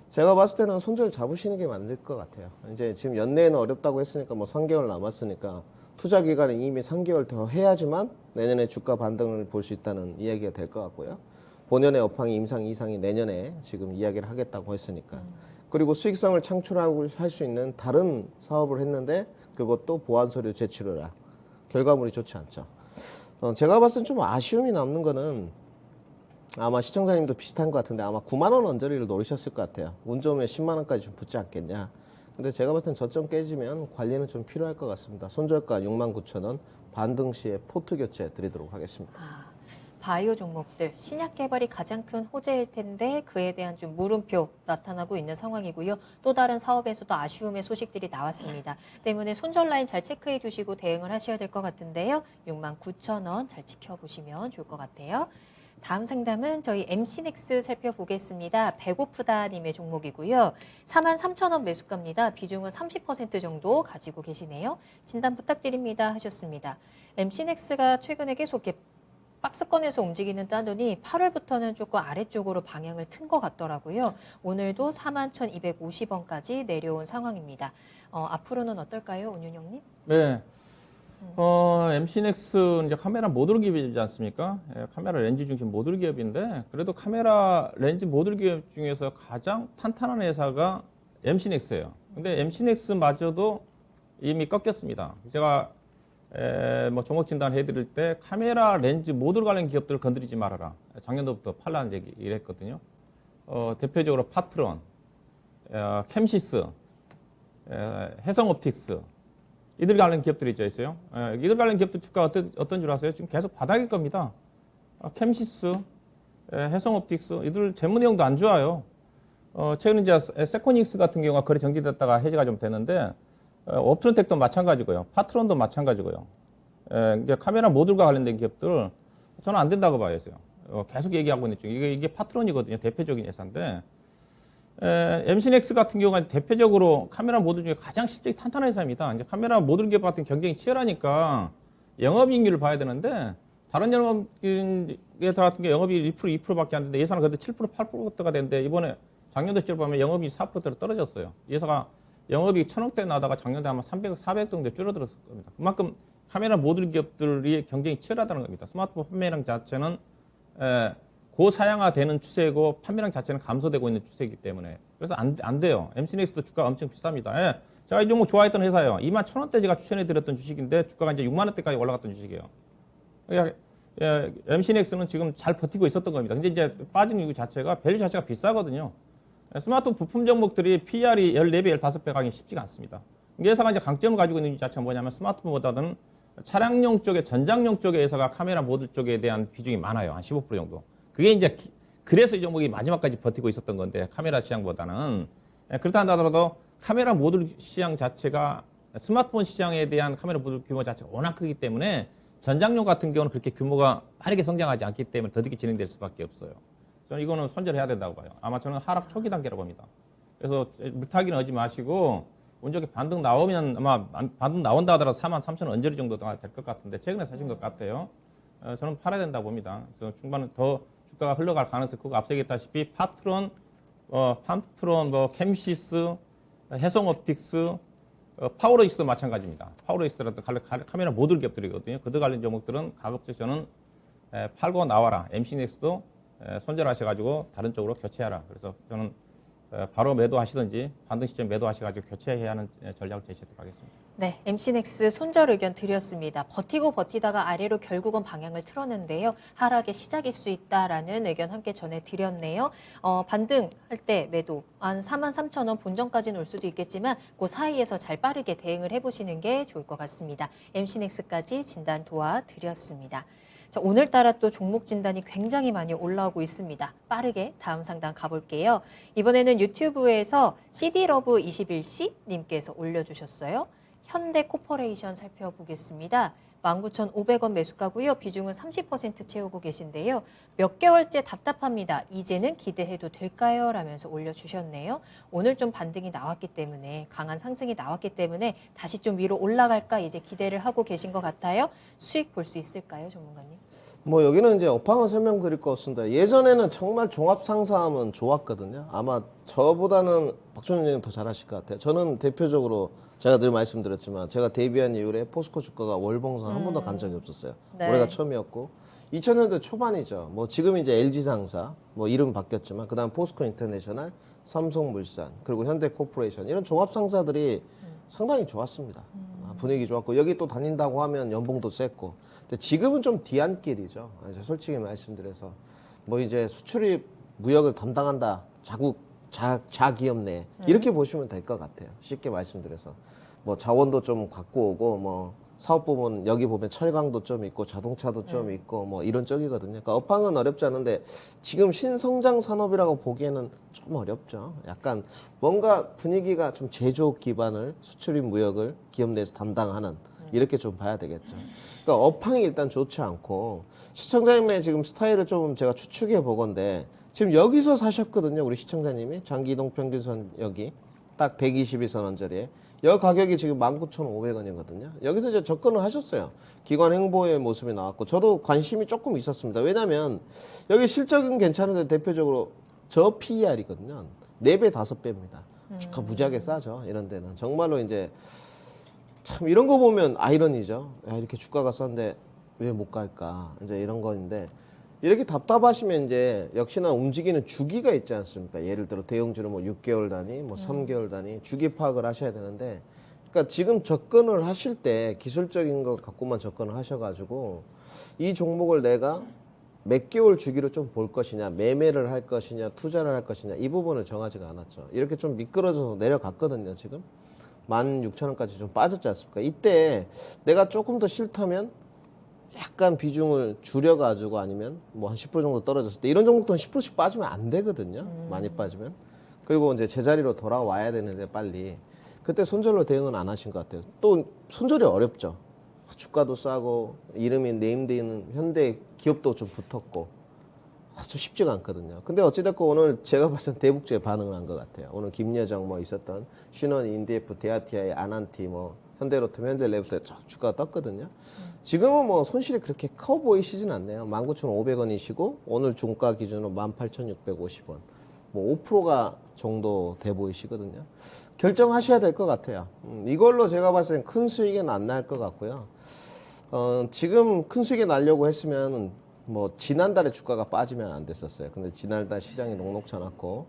제가 봤을 때는 손절 잡으시는 게 맞을 것 같아요. 이제 지금 연내에는 어렵다고 했으니까 뭐 3개월 남았으니까 투자 기간은 이미 3개월 더 해야지만 내년에 주가 반등을 볼 수 있다는 이야기가 될 것 같고요. 본연의 업황이 임상 이상이 내년에 지금 이야기를 하겠다고 했으니까. 그리고 수익성을 창출하고 할 수 있는 다른 사업을 했는데 그것도 보안 서류 제출해라. 결과물이 좋지 않죠. 제가 봤을 때 좀 아쉬움이 남는 거는 아마 시청자님도 비슷한 것 같은데 아마 9만 원 언저리를 노리셨을 것 같아요. 운 좋으면 10만 원까지 좀 붙지 않겠냐. 근데 제가 봤을 땐 저점 깨지면 관리는 좀 필요할 것 같습니다. 손절가 69,000원 반등 시에 포트 교체 드리도록 하겠습니다. 바이오 종목들 신약 개발이 가장 큰 호재일 텐데 그에 대한 좀 물음표 나타나고 있는 상황이고요. 또 다른 사업에서도 아쉬움의 소식들이 나왔습니다. 때문에 손절 라인 잘 체크해 주시고 대응을 하셔야 될 것 같은데요. 69,000원 잘 지켜보시면 좋을 것 같아요. 다음 상담은 저희 MC넥스 살펴보겠습니다. 배고프다 님의 종목이고요. 43,000원 매수가입니다. 비중은 30% 정도 가지고 계시네요. 진단 부탁드립니다 하셨습니다. MC넥스가 최근에 계속 이렇게 박스권에서 움직이는 따더니 8월부터는 조금 아래쪽으로 방향을 튼 것 같더라고요. 오늘도 41,250원까지 내려온 상황입니다. 앞으로는 어떨까요, 운윤영님? 네. MC넥스 이제 카메라 모듈 기업이지 않습니까? 예, 카메라 렌즈 중심 모듈 기업인데 그래도 카메라 렌즈 모듈 기업 중에서 가장 탄탄한 회사가 MC넥스예요. 근데 MC넥스마저도 이미 꺾였습니다. 제가 뭐 종목 진단 해드릴 때 카메라 렌즈 모듈 관련 기업들을 건드리지 말아라. 작년도부터 팔라는 얘기를 했거든요. 대표적으로 파트론, 캠시스, 해성옵틱스 이들 관련 기업들이 있어요. 이들 관련 기업들 주가 어떤 줄 아세요? 지금 계속 바닥일 겁니다. 캠시스, 해성옵틱스 이들 재무 내용도 안 좋아요. 최근 이제 세코닉스 같은 경우가 거래 정지됐다가 해제가 좀 되는데 옵트론텍도 마찬가지고요. 파트론도 마찬가지고요. 이게 카메라 모듈과 관련된 기업들 저는 안 된다고 봐요. 계속 얘기하고 있는 중 이게 파트론이거든요. 대표적인 회사인데 MC넥스 같은 경우가 대표적으로 카메라 모듈 중에 가장 실적이 탄탄한 회사입니다. 이제 카메라 모듈 기업 같은 경쟁이 치열하니까 영업이익률을 봐야 되는데 다른 영업회사 같은 게 영업이익 1% 2%밖에 안 되는데 예산은 그래도 7% 8%가 되는데 이번에 작년도 실적 보면 영업이익 4%대로 떨어졌어요. 이 회사가 영업이익 1,000억대 나다가 작년에 아마 300억, 400억 정도 줄어들었을 겁니다. 그만큼 카메라 모듈 기업들이 경쟁이 치열하다는 겁니다. 스마트폰 판매량 자체는 고사양화되는 추세고 판매량 자체는 감소되고 있는 추세이기 때문에 그래서 안 돼요. MC넥스도 주가가 엄청 비쌉니다. 제가 이 종목 좋아했던 회사예요. 21,000원대 제가 추천해드렸던 주식인데 주가가 이제 6만 원대까지 올라갔던 주식이에요. 그러니까 MC넥스는 지금 잘 버티고 있었던 겁니다. 근데 이제 빠진 이유 자체가 밸류 자체가 비싸거든요. 스마트폰 부품 종목들이 PR이 14배, 15배 가기 쉽지가 않습니다. 이 회사가 이제 강점을 가지고 있는 자체가 뭐냐면 스마트폰보다는 차량용 쪽에, 전장용 쪽에 회사가 카메라 모듈 쪽에 대한 비중이 많아요. 한 15% 정도. 그게 이제 그래서 이 종목이 마지막까지 버티고 있었던 건데 카메라 시장보다는 그렇다 하더라도 카메라 모듈 시장 자체가 스마트폰 시장에 대한 카메라 모듈 규모 자체가 워낙 크기 때문에 전장용 같은 경우는 그렇게 규모가 빠르게 성장하지 않기 때문에 더디게 진행될 수밖에 없어요. 저는 이거는 손절해야 된다고 봐요. 아마 저는 하락 초기 단계라고 봅니다. 그래서 물타기는 하지 마시고 운 좋게 반등 나오면 아마 반등 나온다 하더라도 43,000원 언저리 정도가 될 것 같은데 최근에 사신 것 같아요. 저는 팔아야 된다고 봅니다. 그래서 중반에 더 주가가 흘러갈 가능성이 크고 앞서 얘기했다시피 파트론, 뭐 캠시스, 해성옵틱스, 파워로이스도 마찬가지입니다. 파워로이스라도 카메라 모듈 기업들이거든요. 그들 관련 종목들은 가급적 저는 팔고 나와라. MC넥스도 손절하셔가지고 다른 쪽으로 교체하라. 그래서 저는 바로 매도하시든지 반등 시점 매도하셔가지고 교체해야 하는 전략을 제시하도록 하겠습니다. 네, MC넥스 손절 의견 드렸습니다. 버티고 버티다가 아래로 결국은 방향을 틀었는데요. 하락의 시작일 수 있다라는 의견 함께 전해드렸네요. 반등할 때 매도 한 43,000원 본전까지는 올 수도 있겠지만 그 사이에서 잘 빠르게 대응을 해보시는 게 좋을 것 같습니다. MC넥스까지 진단 도와드렸습니다. 자, 오늘따라 또 종목 진단이 굉장히 많이 올라오고 있습니다. 빠르게 다음 상담 가볼게요. 이번에는 유튜브에서 CD러브21C님께서 올려주셨어요. 현대코퍼레이션 살펴보겠습니다. 19,500원 매수가고요. 비중은 30% 채우고 계신데요. 몇 개월째 답답합니다. 이제는 기대해도 될까요? 라면서 올려주셨네요. 오늘 좀 반등이 나왔기 때문에 강한 상승이 나왔기 때문에 다시 좀 위로 올라갈까 이제 기대를 하고 계신 것 같아요. 수익 볼 수 있을까요, 전문가님? 뭐 여기는 이제 업황을 설명드릴 것 같습니다. 예전에는 정말 종합 상사하면 좋았거든요. 아마 저보다는 박준영 의원님 더 잘하실 것 같아요. 저는 대표적으로 제가 늘 말씀드렸지만 제가 데뷔한 이후에 포스코 주가가 월봉상 한 번도 간 적이 없었어요. 네. 올해가 처음이었고 2000년대 초반이죠. 뭐 지금 이제 LG상사 뭐 이름 바뀌었지만 그다음 포스코 인터내셔널, 삼성물산 그리고 현대코퍼레이션 이런 종합 상사들이 상당히 좋았습니다. 분위기 좋았고 여기 또 다닌다고 하면 연봉도 셌고. 근데 지금은 좀 뒤안길이죠. 솔직히 말씀드려서 뭐 이제 수출입 무역을 담당한다. 자기업 내 이렇게 보시면 될 것 같아요. 쉽게 말씀드려서 뭐 자원도 좀 갖고 오고 뭐 사업 부문 여기 보면 철강도 좀 있고 자동차도 좀 있고 뭐 이런 쪽이거든요. 그러니까 업황은 어렵지 않은데 지금 신성장 산업이라고 보기에는 좀 어렵죠. 약간 뭔가 분위기가 좀 제조업 기반을 수출입 무역을 기업 내에서 담당하는 이렇게 좀 봐야 되겠죠. 그러니까 업황이 일단 좋지 않고 시청자님의 지금 스타일을 좀 제가 추측해 보건데 지금 여기서 사셨거든요. 우리 시청자님이 장기이동 평균선 여기 딱 122선 언저리에 여 가격이 지금 19,500원이거든요. 여기서 이제 접근을 하셨어요. 기관 행보의 모습이 나왔고 저도 관심이 조금 있었습니다. 왜냐하면 여기 실적은 괜찮은데 대표적으로 저 PER이거든요. 4배, 5배입니다. 주가 무지하게 싸죠. 이런 데는. 정말로 이제 참 이런 거 보면 아이러니죠. 야, 이렇게 주가가 싼데 왜 못 갈까? 이제 이런 거인데 이렇게 답답하시면 이제 역시나 움직이는 주기가 있지 않습니까? 예를 들어 대형주는 뭐 6개월 단위, 뭐 3개월 단위 주기 파악을 하셔야 되는데, 그러니까 지금 접근을 하실 때 기술적인 것 갖고만 접근을 하셔가지고 이 종목을 내가 몇 개월 주기로 좀 볼 것이냐, 매매를 할 것이냐, 투자를 할 것이냐, 이 부분을 정하지가 않았죠. 이렇게 좀 미끄러져서 내려갔거든요, 지금. 16,000원까지 좀 빠졌지 않습니까? 이때 내가 조금 더 싫다면 약간 비중을 줄여가지고 아니면 뭐 한 10% 정도 떨어졌을 때 이런 종목들은 10%씩 빠지면 안 되거든요. 많이 빠지면. 그리고 이제 제자리로 돌아와야 되는데 빨리. 그때 손절로 대응은 안 하신 것 같아요. 또 손절이 어렵죠. 주가도 싸고 이름이 네임돼 있는 현대 기업도 좀 붙었고 아주 쉽지가 않거든요. 근데 어찌됐건 오늘 제가 봤을 때 대북주에 반응을 한 것 같아요. 오늘 김여정 뭐 있었던 신원, 인디에프, 데아티아의 아난티, 뭐 현대로템, 현대레브터 주가가 떴거든요. 지금은 뭐 손실이 그렇게 커 보이시진 않네요. 19,500원이시고 오늘 종가 기준으로 18,650원. 뭐 5%가 정도 돼 보이시거든요. 결정하셔야 될 것 같아요. 이걸로 제가 봤을 땐 큰 수익은 안 날 것 같고요. 지금 큰 수익이 나려고 했으면 뭐 지난달에 주가가 빠지면 안 됐었어요. 근데 지난달 시장이 녹록지 않았고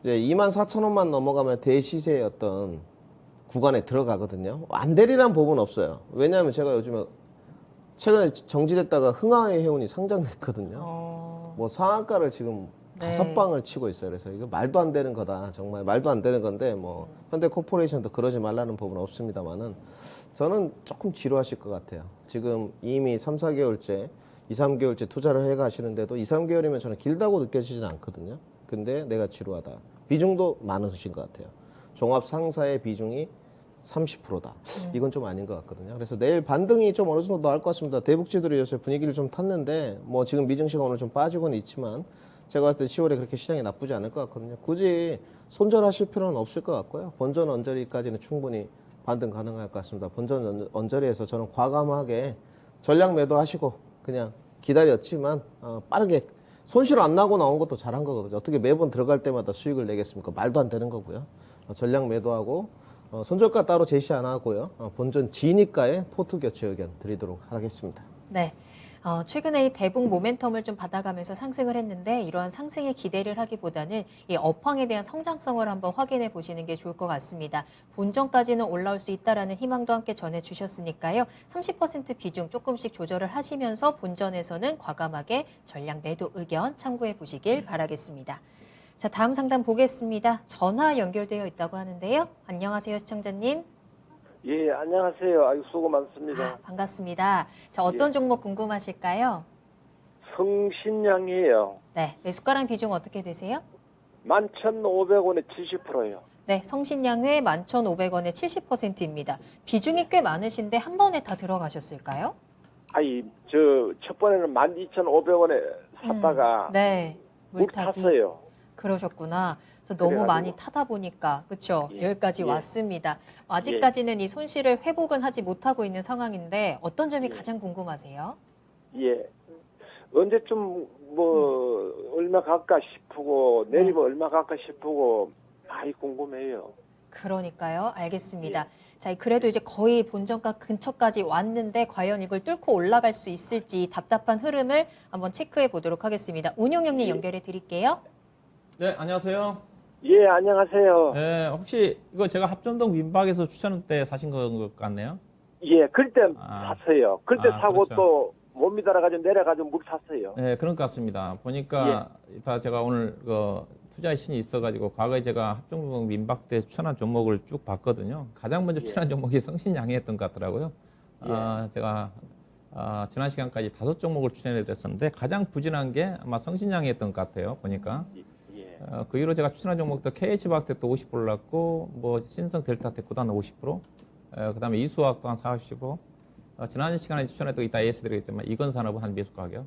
이제 24,000원만 넘어가면 대시세의 어떤 구간에 들어가거든요. 안 되리란 법은 없어요. 왜냐하면 제가 요즘에 최근에 정지됐다가 흥하의 해운이 상장됐거든요. 뭐 상한가를 지금 네. 5방을 치고 있어요. 그래서 이거 말도 안 되는 거다. 정말 말도 안 되는 건데 뭐 현대코퍼레이션도 그러지 말라는 법은 없습니다만은 저는 조금 지루하실 것 같아요. 지금 이미 3, 4개월째 2, 3개월째 투자를 해 가시는데도 2, 3개월이면 저는 길다고 느껴지진 않거든요. 근데 내가 지루하다. 비중도 많으신 것 같아요. 종합 상사의 비중이 30%다. 이건 좀 아닌 것 같거든요. 그래서 내일 반등이 좀 어느 정도 나올 것 같습니다. 대북지들이 요새 분위기를 좀 탔는데 뭐 지금 미증시가 오늘 좀 빠지고는 있지만 제가 봤을 때 10월에 그렇게 시장이 나쁘지 않을 것 같거든요. 굳이 손절하실 필요는 없을 것 같고요. 본전 언저리까지는 충분히 반등 가능할 것 같습니다. 본전 언저리에서 저는 과감하게 전량 매도하시고 그냥 기다렸지만 빠르게 손실 안 나고 나온 것도 잘한 거거든요. 어떻게 매번 들어갈 때마다 수익을 내겠습니까? 말도 안 되는 거고요. 전량 매도하고 손절가 따로 제시 안 하고요. 본전 지니까의 포트 교체 의견 드리도록 하겠습니다. 네. 최근에 이 대북 모멘텀을 좀 받아가면서 상승을 했는데 이러한 상승에 기대를 하기보다는 이 업황에 대한 성장성을 한번 확인해 보시는 게 좋을 것 같습니다. 본전까지는 올라올 수 있다라는 희망도 함께 전해주셨으니까요. 30% 비중 조금씩 조절을 하시면서 본전에서는 과감하게 전량 매도 의견 참고해 보시길 바라겠습니다. 자, 다음 상담 보겠습니다. 전화 연결되어 있다고 하는데요. 안녕하세요, 시청자님. 예, 안녕하세요. 아유, 수고 많습니다. 반갑습니다. 자, 어떤 예. 종목 궁금하실까요? 성신양이에요. 네, 매수가랑 비중 어떻게 되세요? 11,500원에 70%예요. 네, 성신양회 11,500원에 70%입니다. 비중이 꽤 많으신데 한 번에 다 들어가셨을까요? 아이, 첫 번에는 12,500원에 샀다가 네, 물 물타기. 탔어요. 그러셨구나. 그래서 너무 그래가지고. 많이 타다 보니까 그렇죠. 예, 여기까지 예. 왔습니다. 아직까지는 이 손실을 회복은 하지 못하고 있는 상황인데 어떤 점이 예. 가장 궁금하세요? 예. 언제쯤 얼마 갈까 싶고, 내리면 얼마 갈까 싶고, 많이 궁금해요. 그러니까요. 알겠습니다. 자, 그래도 이제 거의 본전가 근처까지 왔는데 과연 이걸 뚫고 올라갈 수 있을지 답답한 흐름을 한번 체크해 보도록 하겠습니다. 운용형님 예. 연결해 드릴게요. 네, 안녕하세요. 예, 안녕하세요. 네, 혹시 이거 제가 합전동 민박에서 추천 때 사신 것 같네요. 예, 그때 아. 샀어요. 그때 아, 사고 그렇죠. 또 못 믿어가지고 내려가지고 물 샀어요. 네, 그런 것 같습니다. 보니까 다 제가 오늘 투자의 신이 있어가지고 과거에 제가 합정동 민박 때 추천한 종목을 쭉 봤거든요. 가장 먼저 예. 추천한 종목이 성신양이었던 것 같더라고요. 예. 제가 지난 시간까지 5종목을 추천해드렸었는데 가장 부진한 게 아마 성신양이었던 것 같아요. 보니까. 예. 그 이후로 제가 추천한 종목도 KH박텍도 50% 올랐고, 뭐 신성 델타테크도 한 50%, 그다음에 이수화학도 한 40%. 지난 시간에 추천했던 이따 AS 드리겠지만 이건산업은 한 매수 가격.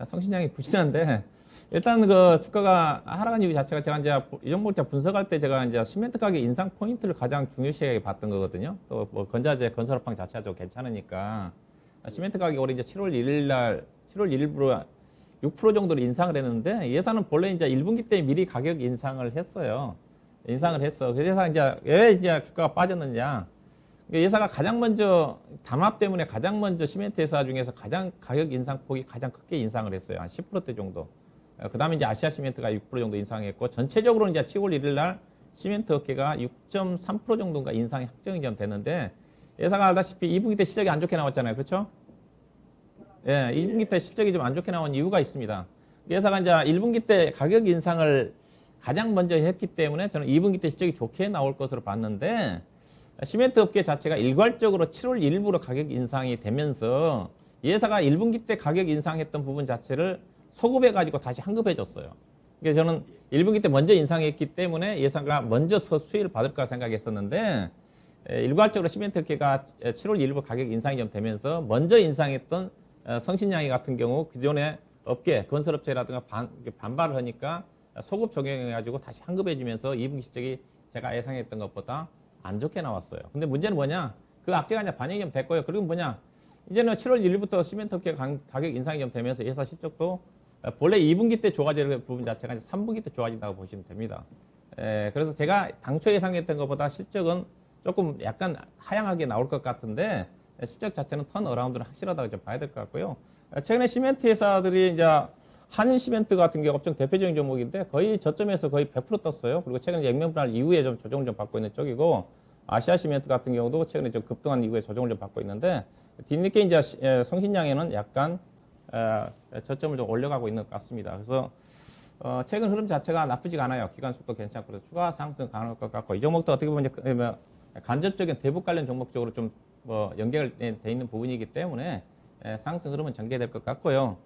성신양이 부진한데 일단 그 주가가 하락한 이유 자체가 제가 이제 이 종목을 제가 분석할 때 제가 이제 시멘트 가격 인상 포인트를 가장 중요시하게 봤던 거거든요. 또 뭐 건자재 건설업황 자체가 좀 괜찮으니까 시멘트 가격이 올해 이제 7월 1일부로 6% 정도로 인상을 했는데 예산은 본래 이제 1분기 때 미리 가격 인상을 했어요. 인상을 했어. 그래서 이제 왜 이제 주가가 빠졌느냐? 예사가 가장 먼저 담합 때문에 가장 먼저 시멘트 회사 중에서 가장 가격 인상폭이 가장 크게 인상을 했어요. 한 10%대 정도. 그다음에 이제 아시아 시멘트가 6% 정도 인상했고 전체적으로 이제 7월 1일 날 시멘트 업계가 6.3% 정도인가 인상이 확정이 좀 됐는데 예사가 알다시피 2분기 때 실적이 안 좋게 나왔잖아요. 그렇죠? 예, 2분기 때 실적이 좀 안 좋게 나온 이유가 있습니다. 예사가 이제 1분기 때 가격 인상을 가장 먼저 했기 때문에 저는 2분기 때 실적이 좋게 나올 것으로 봤는데 시멘트 업계 자체가 일괄적으로 7월 1일부로 가격 인상이 되면서 예사가 1분기 때 가격 인상했던 부분 자체를 소급해 가지고 다시 환급해 줬어요. 그래서 저는 1분기 때 먼저 인상했기 때문에 예사가 먼저 수혜를 받을까 생각했었는데 일괄적으로 시멘트 업계가 7월 1일부로 가격 인상이 좀 되면서 먼저 인상했던 성신양이 같은 경우 기존의 업계 건설업체라든가 반발을 하니까 소급 적용해가지고 다시 환급해주면서 2분기 실적이 제가 예상했던 것보다 안 좋게 나왔어요. 근데 문제는 뭐냐? 그 악재가 이제 반영이 좀 됐고요. 그리고 뭐냐? 이제는 7월 1일부터 시멘트 업계 가격 인상이 좀 되면서 예사 실적도 본래 2분기 때 좋아질 부분 자체가 이제 3분기 때 좋아진다고 보시면 됩니다. 그래서 제가 당초 예상했던 것보다 실적은 조금 약간 하향하게 나올 것 같은데 실적 자체는 턴어라운드는 확실하다고 좀 봐야 될 것 같고요. 최근에 시멘트 회사들이 이제 한인 시멘트 같은 경우 업종 대표적인 종목인데 거의 저점에서 거의 100% 떴어요. 그리고 최근에 액면 분할 이후에 좀 조정을 좀 받고 있는 쪽이고 아시아 시멘트 같은 경우도 최근에 좀 급등한 이후에 조정을 좀 받고 있는데 뒤늦게 이제 성신양에는 약간 저점을 좀 올려가고 있는 것 같습니다. 그래서 최근 흐름 자체가 나쁘지가 않아요. 기간 속도 괜찮고 그래서 추가 상승 가능할 것 같고 이 종목도 어떻게 보면 간접적인 대북 관련 종목 쪽으로 좀 연결돼 있는 부분이기 때문에 상승 흐름은 전개될 것 같고요.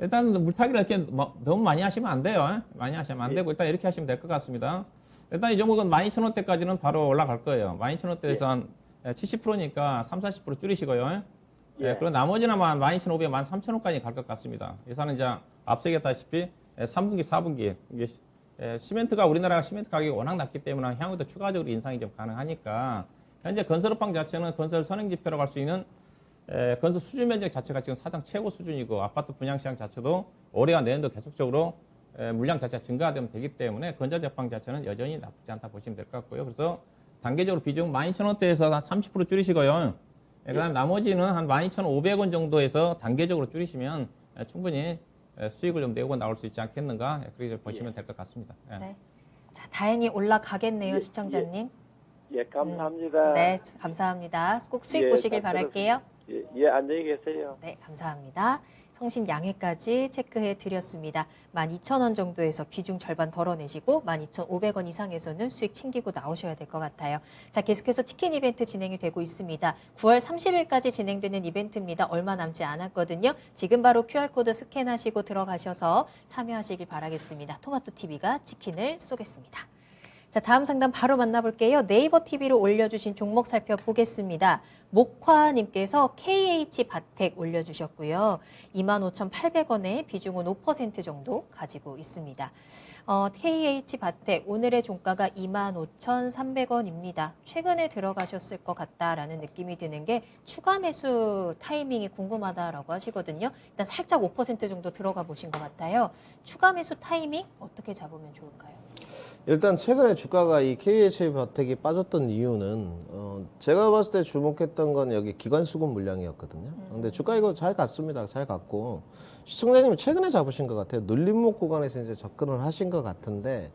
일단 물타기를 이렇게 너무 많이 하시면 안 돼요. 많이 하시면 안 되고 일단 이렇게 하시면 될 것 같습니다. 일단 이 종목은 12,000원대까지는 바로 올라갈 거예요. 12,000원대에서 한 70%니까 30-40% 줄이시고요. 그리고 나머지는 12,500, 13,000원까지 갈 것 같습니다. 예산은 이제 앞서 얘기했다시피 3분기, 4분기 이게 시멘트가 우리나라 시멘트 가격이 워낙 낮기 때문에 향후에도 추가적으로 인상이 좀 가능하니까 현재 건설업황 자체는 건설 선행지표라고 할 수 있는 건설 수준 면적 자체가 지금 사상 최고 수준이고 아파트 분양시장 자체도 올해와 내년도 계속적으로 물량 자체가 증가되면 되기 때문에 건설업황 자체는 여전히 나쁘지 않다 보시면 될 것 같고요. 그래서 단계적으로 비중 12,000원대에서 한 30% 줄이시고요. 그다음 나머지는 한 12,500원 정도에서 단계적으로 줄이시면 충분히 수익을 좀 내고 나올 수 있지 않겠는가 그렇게 보시면 될 것 같습니다. 네. 자, 다행히 올라가겠네요, 시청자님. 예, 감사합니다. 네, 감사합니다. 꼭 수익 예, 보시길 잘 바랄게요. 예, 안녕히 계세요. 네, 감사합니다. 성신 양해까지 체크해 드렸습니다. 12,000원 정도에서 비중 절반 덜어내시고 12,500원 이상에서는 수익 챙기고 나오셔야 될 것 같아요. 자, 계속해서 치킨 이벤트 진행이 되고 있습니다. 9월 30일까지 진행되는 이벤트입니다. 얼마 남지 않았거든요. 지금 바로 QR코드 스캔하시고 들어가셔서 참여하시길 바라겠습니다. 토마토TV가 치킨을 쏘겠습니다. 자, 다음 상담 바로 만나볼게요. 네이버 TV로 올려주신 종목 살펴보겠습니다. 목화님께서 KH바텍 올려주셨고요. 25,800원에 비중은 5% 정도 가지고 있습니다. KH바텍 오늘의 종가가 25,300원입니다. 최근에 들어가셨을 것 같다라는 느낌이 드는 게 추가 매수 타이밍이 궁금하다라고 하시거든요. 일단 살짝 5% 정도 들어가 보신 것 같아요. 추가 매수 타이밍 어떻게 잡으면 좋을까요? 일단 최근에 주가가 이 KH바텍이 빠졌던 이유는 제가 봤을 때 주목했던 건 여기 기관 수급 물량이었거든요. 근데 주가 이거 잘 갔습니다. 잘 갔고 시청자님이 최근에 잡으신 것 같아요. 눌림목 구간에서 이제 접근을 하신 것 같은데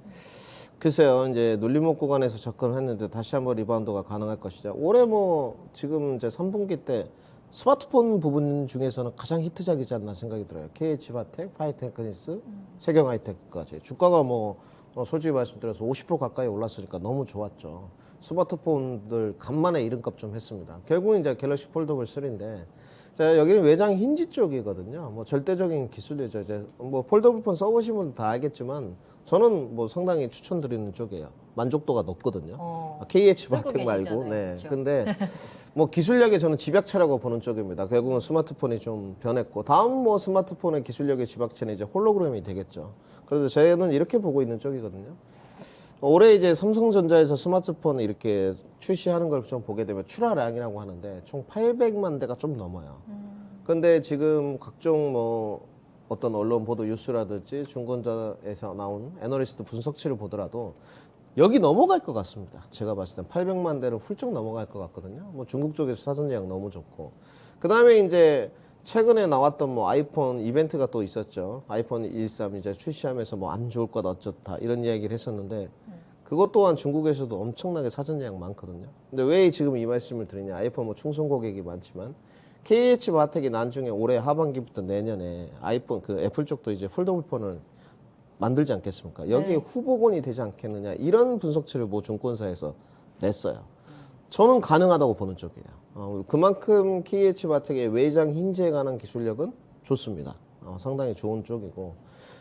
글쎄요, 이제 눌림목 구간에서 접근을 했는데 다시 한번 리바운드가 가능할 것이죠. 올해 뭐 지금 이제 3분기 때 스마트폰 부분 중에서는 가장 히트작이지 않나 생각이 들어요. KH바텍, 파이테크니스, 세경하이테크까지 주가가 뭐 솔직히 말씀드려서 50% 가까이 올랐으니까 너무 좋았죠. 스마트폰들 간만에 이름값 좀 했습니다. 결국은 이제 갤럭시 폴더블 3인데, 자, 여기는 외장 힌지 쪽이거든요. 뭐 절대적인 기술이죠. 이제 뭐 폴더블폰 써보신 분들 다 알겠지만, 저는 뭐 상당히 추천드리는 쪽이에요. 만족도가 높거든요. KH바텍 말고. 네. 그렇죠. 근데 뭐 기술력에 저는 집약체라고 보는 쪽입니다. 결국은 스마트폰이 좀 변했고, 다음 뭐 스마트폰의 기술력의 집약체는 이제 홀로그램이 되겠죠. 그래서 저희는 이렇게 보고 있는 쪽이거든요. 올해 이제 삼성전자에서 스마트폰 이렇게 출시하는 걸 좀 보게 되면 출하량이라고 하는데 총 800만 대가 좀 넘어요. 근데 지금 각종 뭐 어떤 언론 보도 뉴스라든지 중건자에서 나온 애널리스트 분석치를 보더라도 여기 넘어갈 것 같습니다. 제가 봤을 땐 800만 대는 훌쩍 넘어갈 것 같거든요. 뭐 중국 쪽에서 사전 예약 너무 좋고. 그 다음에 이제 최근에 나왔던 뭐 아이폰 이벤트가 또 있었죠. 아이폰 13 이제 출시하면서 뭐 안 좋을 것 어쩌다 이런 이야기를 했었는데 그것 또한 중국에서도 엄청나게 사전 예약 많거든요. 근데 왜 지금 이 말씀을 드리냐? 아이폰 뭐 충성 고객이 많지만 KH 바텍이 나중에 올해 하반기부터 내년에 아이폰 그 애플 쪽도 이제 폴더블 폰을 만들지 않겠습니까? 여기에 네. 후보군이 되지 않겠느냐 이런 분석치를 모 증권사에서 냈어요. 저는 가능하다고 보는 쪽이에요. 그만큼 KH 바텍의 외장 힌지에 관한 기술력은 좋습니다. 상당히 좋은 쪽이고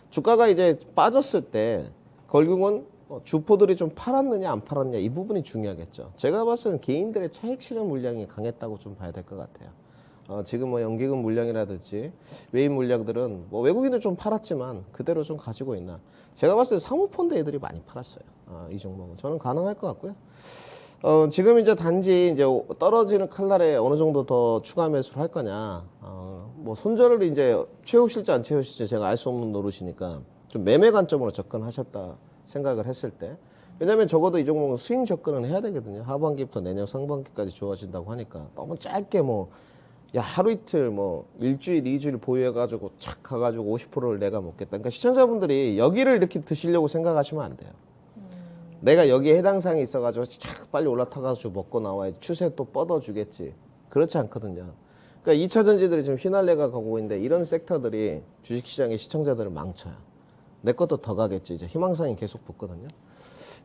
주가가 이제 빠졌을 때 결국은 주포들이 좀 팔았느냐 안 팔았느냐 이 부분이 중요하겠죠. 제가 봤을 때는 개인들의 차익 실현 물량이 강했다고 좀 봐야 될 것 같아요. 지금 뭐 연기금 물량이라든지 외인 물량들은 뭐 외국인들 좀 팔았지만 그대로 좀 가지고 있나. 제가 봤을 때 사모펀드 애들이 많이 팔았어요. 이 종목은 저는 가능할 것 같고요. 지금 이제 단지 이제 떨어지는 칼날에 어느 정도 더 추가 매수를 할 거냐. 뭐 손절을 이제 채우실지 안 채우실지 제가 알 수 없는 노릇이니까 좀 매매 관점으로 접근하셨다 생각을 했을 때. 왜냐면 적어도 이 종목은 스윙 접근은 해야 되거든요. 하반기부터 내년 상반기까지 좋아진다고 하니까 너무 짧게 뭐 야 하루 이틀 뭐 일주일 이주일 보유해가지고 착 가가지고 50%를 내가 먹겠다. 그러니까 시청자분들이 여기를 이렇게 드시려고 생각하시면 안 돼요. 내가 여기에 해당 사항이 있어가지고 착 빨리 올라타가지고 먹고 나와야지 추세 또 뻗어주겠지. 그렇지 않거든요. 그러니까 2차 전지들이 지금 휘날려가 가고 있는데 이런 섹터들이 주식시장의 시청자들을 망쳐요. 내 것도 더 가겠지. 이제 희망사항이 계속 붙거든요.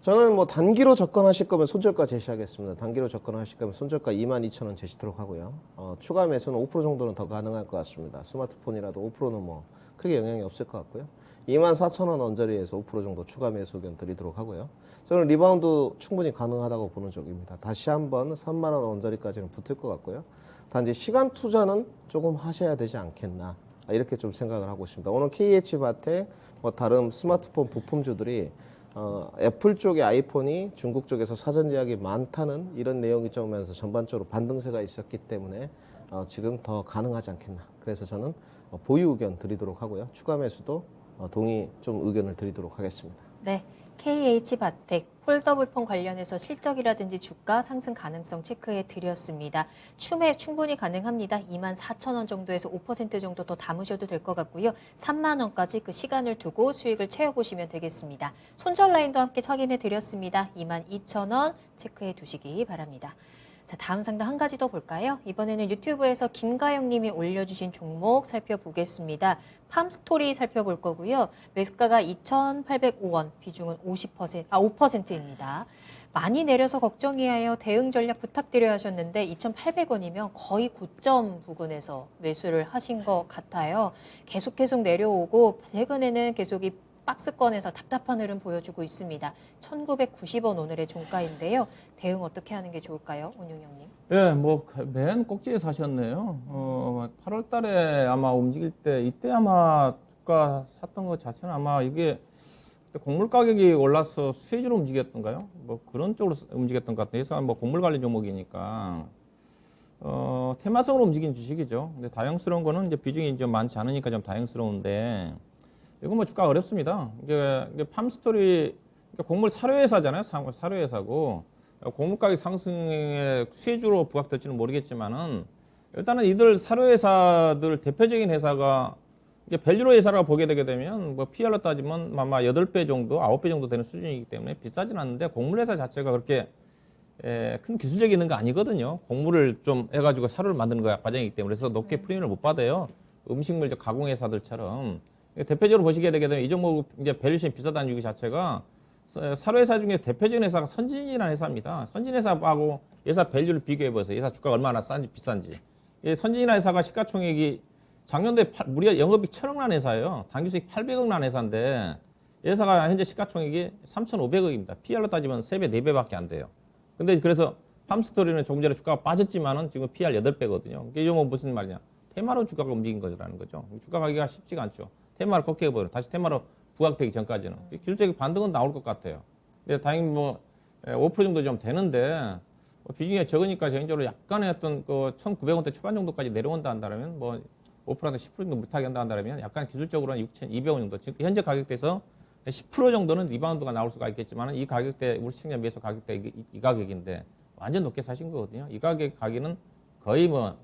저는 뭐 단기로 접근하실 거면 손절가 제시하겠습니다. 단기로 접근하실 거면 손절가 22,000원 제시도록 하고요. 추가 매수는 5% 정도는 더 가능할 것 같습니다. 스마트폰이라도 5%는 뭐 크게 영향이 없을 것 같고요. 24,000원 언저리에서 5% 정도 추가 매수 의견 드리도록 하고요. 저는 리바운드 충분히 가능하다고 보는 쪽입니다. 다시 한번 3만 원 언저리까지는 붙을 것 같고요. 단지 시간 투자는 조금 하셔야 되지 않겠나 이렇게 좀 생각을 하고 있습니다. 오늘 KH바텍 뭐 다른 스마트폰 부품주들이 애플 쪽의 아이폰이 중국 쪽에서 사전 예약이 많다는 이런 내용이 좀 오면서 전반적으로 반등세가 있었기 때문에 지금 더 가능하지 않겠나. 그래서 저는 보유 의견 드리도록 하고요. 추가 매수도 동의 좀 의견을 드리도록 하겠습니다. 네. KH바텍 폴더블폰 관련해서 실적이라든지 주가 상승 가능성 체크해 드렸습니다. 추매 충분히 가능합니다. 24,000원 정도에서 5% 정도 더 담으셔도 될 것 같고요. 3만 원까지 그 시간을 두고 수익을 채워보시면 되겠습니다. 손절 라인도 함께 확인해 드렸습니다. 22,000원 체크해 두시기 바랍니다. 자, 다음 상담 한 가지 더 볼까요? 이번에는 유튜브에서 김가영 님이 올려주신 종목 살펴보겠습니다. 팜스토리 살펴볼 거고요. 매수가가 2,805원, 비중은 5%입니다. 많이 내려서 걱정이에요. 대응 전략 부탁드려야 하셨는데 2,800원이면 거의 고점 부근에서 매수를 하신 것 같아요. 계속 내려오고 최근에는 계속 이 박스권에서 답답한 흐름 보여주고 있습니다. 1,990원 오늘의 종가인데요. 대응 어떻게 하는 게 좋을까요? 운용형님. 예, 뭐 맨 꼭지에 사셨네요. 8월 달에 아마 움직일 때 이때 아마 주가 샀던 것 자체는 아마 이게 곡물 가격이 올라서 수혜주로 움직였던가요? 뭐 그런 쪽으로 움직였던 것 같아요. 그래서 뭐 곡물 관련 종목이니까 테마성으로 움직인 주식이죠. 근데 다양스러운 거는 이제 비중이 좀 많지 않으니까 좀 다양스러운데 이건 뭐 주가 어렵습니다. 이게 팜스토리 곡물 사료회사잖아요. 사료회사고 곡물 가격 상승의 수혜주로 부각될지는 모르겠지만은 일단은 이들 사료회사들 대표적인 회사가 이게 밸류로 회사라고 보게 되게 되면 뭐 PR로 따지면 아마 8배 정도, 9배 정도 되는 수준이기 때문에 비싸진 않는데 곡물 회사 자체가 그렇게 큰 기술력이 있는 거 아니거든요. 곡물을 좀 해가지고 사료를 만드는 거 과정이기 때문에 그래서 높게 프리미엄을 못 받아요. 음식물 가공회사들처럼. 대표적으로 보시게 되게 되면 이 종목 이제 밸류션이 비싸다는 이유 자체가 사료회사 중에 대표적인 회사가 선진이라는 회사입니다. 선진회사하고 회사 밸류를 비교해 보세요. 회사 주가가 얼마나 싼지 비싼지. 선진이라는 회사가 시가총액이 작년도에 무려 영업이익 1,000억 난 회사예요. 당기수익 800억 난 회사인데 회사가 현재 시가총액이 3,500억입니다. PR로 따지면 3배, 4배밖에 안 돼요. 근데 그래서 팜스토리는 조금 전에 주가가 빠졌지만은 지금 PR 8배거든요. 이게 뭐 무슨 말이냐? 테마로 주가가 움직인 거라는 거죠. 주가 가기가 쉽지가 않죠. 테마를 꺾게 해버려. 다시 테마로 부각되기 전까지는. 기술적인 반등은 나올 것 같아요. 근데 다행히 뭐 5% 정도 좀 되는데 비중이 적으니까 개인적으로 약간의 어떤 그 1,900원대 초반 정도까지 내려온다 한다면 뭐 5%한테 10% 정도 못하게 한다 한다면 약간 기술적으로는 6,200원 정도. 지금 현재 가격대에서 10% 정도는 리바운드가 나올 수가 있겠지만 이 가격대 우리 시청자 매수 가격대 이 가격인데 완전 높게 사신 거거든요. 이 가격 가기는 거의 뭐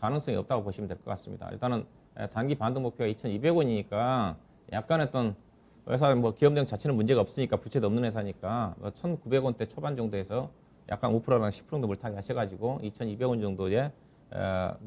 가능성이 없다고 보시면 될 것 같습니다. 일단은 단기 반등 목표가 2,200원이니까 약간 어떤 회사 뭐 기업령 자체는 문제가 없으니까 부채도 없는 회사니까 1,900원대 초반 정도에서 약간 5%나 10% 정도 물타기 하셔가지고 2,200원 정도의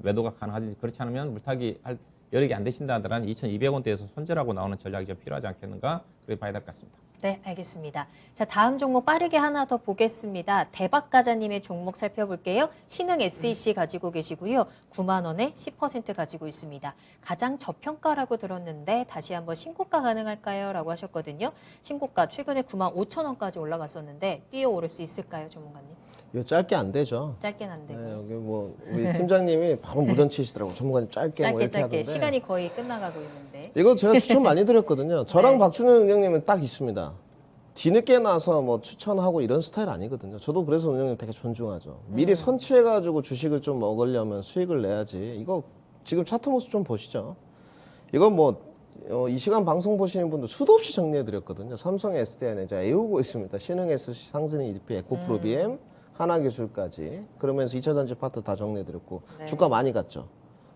매도가 가능하지. 그렇지 않으면 물타기 할 여력이 안 되신다 하더라도 2,200원대에서 손절하고 나오는 전략이 좀 필요하지 않겠는가 그렇게 봐야 될 것 같습니다. 네, 알겠습니다. 자, 다음 종목 빠르게 하나 더 보겠습니다. 대박가자님의 종목 살펴볼게요. 신흥 SEC 가지고 계시고요. 9만 원에 10% 가지고 있습니다. 가장 저평가라고 들었는데 다시 한번 신고가 가능할까요? 라고 하셨거든요. 신고가 최근에 9만 5천 원까지 올라갔었는데 뛰어오를 수 있을까요, 전문가님? 이거 짧게 안 되죠. 짧게는 안 되고. 네, 여기 뭐 우리 팀장님이 바로 무전 치시더라고. 전문가님 짧게 뭐 이렇게 하던데. 시간이 거의 끝나가고 있는데. 이거 제가 추천 많이 드렸거든요. 저랑 네. 박준영 형님은 딱 있습니다. 뒤늦게 나서 뭐 추천하고 이런 스타일 아니거든요. 저도 그래서 운영님 되게 존중하죠. 미리 선취해가지고 주식을 좀 먹으려면 수익을 내야지. 이거 지금 차트 모습 좀 보시죠. 이건 뭐 이 시간 방송 보시는 분들 수도 없이 정리해드렸거든요. 삼성 SDI는 이제 애우고 있습니다. 신흥 SC, 상승 EDP, 에코프로 BM, 하나기술까지. 그러면서 2차전지 파트 다 정리해드렸고 네. 주가 많이 갔죠.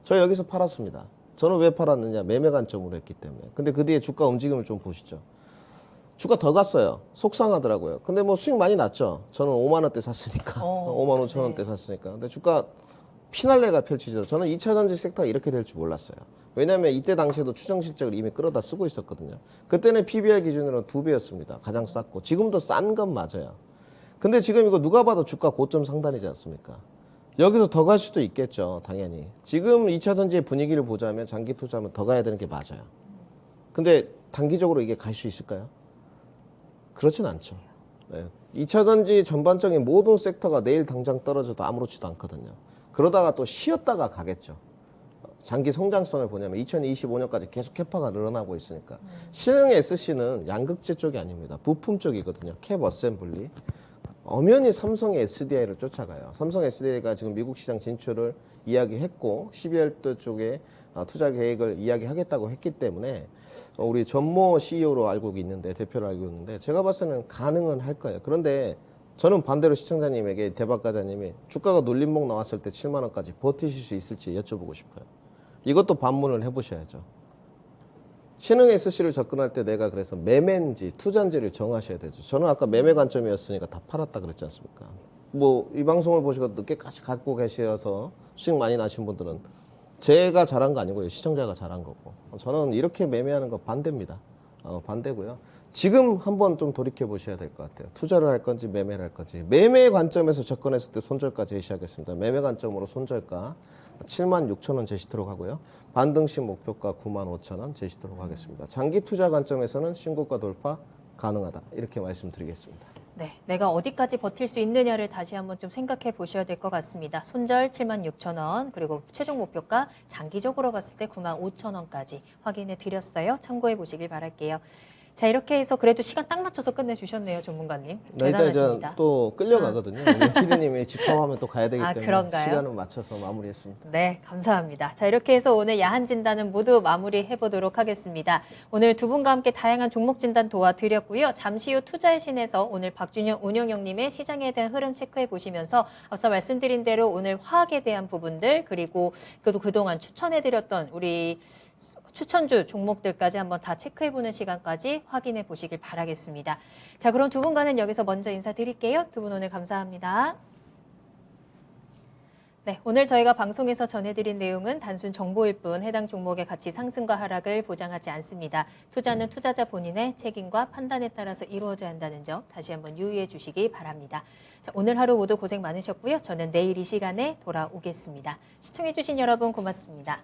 저 여기서 팔았습니다. 저는 왜 팔았느냐? 매매 관점으로 했기 때문에. 근데 그 뒤에 주가 움직임을 좀 보시죠. 주가 더 갔어요. 속상하더라고요. 근데 뭐 수익 많이 났죠. 저는 5만 원대 샀으니까. 5만 5천 원대 샀으니까. 근데 주가 피날레가 펼치죠. 저는 2차 전지 섹터가 이렇게 될 줄 몰랐어요. 왜냐하면 이때 당시에도 추정 실적을 이미 끌어다 쓰고 있었거든요. 그때는 PBR 기준으로 2배였습니다. 가장 쌌고. 지금도 싼 건 맞아요. 근데 지금 이거 누가 봐도 주가 고점 상단이지 않습니까? 여기서 더 갈 수도 있겠죠. 당연히. 지금 2차 전지의 분위기를 보자면 장기 투자하면 더 가야 되는 게 맞아요. 근데 단기적으로 이게 갈 수 있을까요? 그렇진 않죠. 네. 2차 전지 전반적인 모든 섹터가 내일 당장 떨어져도 아무렇지도 않거든요. 그러다가 또 쉬었다가 가겠죠. 장기 성장성을 보냐면 2025년까지 계속 캐파가 늘어나고 있으니까. 신흥 SC는 양극재 쪽이 아닙니다. 부품 쪽이거든요. 캡 어셈블리. 엄연히 삼성의 SDI를 쫓아가요. 삼성 SDI가 지금 미국 시장 진출을 이야기했고 12월도 쪽에 투자 계획을 이야기하겠다고 했기 때문에 우리 전모 CEO로 알고 있는데 대표로 알고 있는데 제가 봤을 때는 가능은 할 거예요. 그런데 저는 반대로 시청자님에게 대박가자님이 주가가 눌림목 나왔을 때 7만 원까지 버티실 수 있을지 여쭤보고 싶어요. 이것도 반문을 해보셔야죠. 신흥 SC를 접근할 때 내가 그래서 매매인지 투자인지를 정하셔야 되죠. 저는 아까 매매 관점이었으니까 다 팔았다 그랬지 않습니까? 뭐 이 방송을 보시고 늦게까지 갖고 계셔서 수익 많이 나신 분들은 제가 잘한 거 아니고요. 시청자가 잘한 거고. 저는 이렇게 매매하는 거 반대입니다. 반대고요. 지금 한번 좀 돌이켜 보셔야 될 것 같아요. 투자를 할 건지 매매를 할 건지. 매매 관점에서 접근했을 때 손절가 제시하겠습니다. 매매 관점으로 손절가 7만 6천 원 제시토록 하고요. 반등식 목표가 9만 5천 원 제시토록 하겠습니다. 장기 투자 관점에서는 신고가 돌파 가능하다. 이렇게 말씀드리겠습니다. 네, 내가 어디까지 버틸 수 있느냐를 다시 한번 좀 생각해 보셔야 될 것 같습니다. 손절 7만 6천 원, 그리고 최종 목표가 장기적으로 봤을 때 9만 5천 원까지 확인해 드렸어요. 참고해 보시길 바랄게요. 자, 이렇게 해서 그래도 시간 딱 맞춰서 끝내주셨네요, 전문가님. 네, 일단 이제 대단하십니다. 또 끌려가거든요. 피디님이 집합하면 또 가야 되기 때문에 그런가요? 시간을 맞춰서 마무리했습니다. 네, 감사합니다. 자, 이렇게 해서 오늘 야한 진단은 모두 마무리해 보도록 하겠습니다. 오늘 두 분과 함께 다양한 종목 진단 도와드렸고요. 잠시 후 투자의 신에서 오늘 박준영 운영형님의 시장에 대한 흐름 체크해 보시면서 앞서 말씀드린 대로 오늘 화학에 대한 부분들 그리고 그동안 추천해드렸던 우리 추천주 종목들까지 한번 다 체크해보는 시간까지 확인해 보시길 바라겠습니다. 자, 그럼 두 분과는 여기서 먼저 인사드릴게요. 두 분 오늘 감사합니다. 네, 오늘 저희가 방송에서 전해드린 내용은 단순 정보일 뿐 해당 종목의 가치 상승과 하락을 보장하지 않습니다. 투자는 투자자 본인의 책임과 판단에 따라서 이루어져야 한다는 점 다시 한번 유의해 주시기 바랍니다. 자, 오늘 하루 모두 고생 많으셨고요. 저는 내일 이 시간에 돌아오겠습니다. 시청해 주신 여러분 고맙습니다.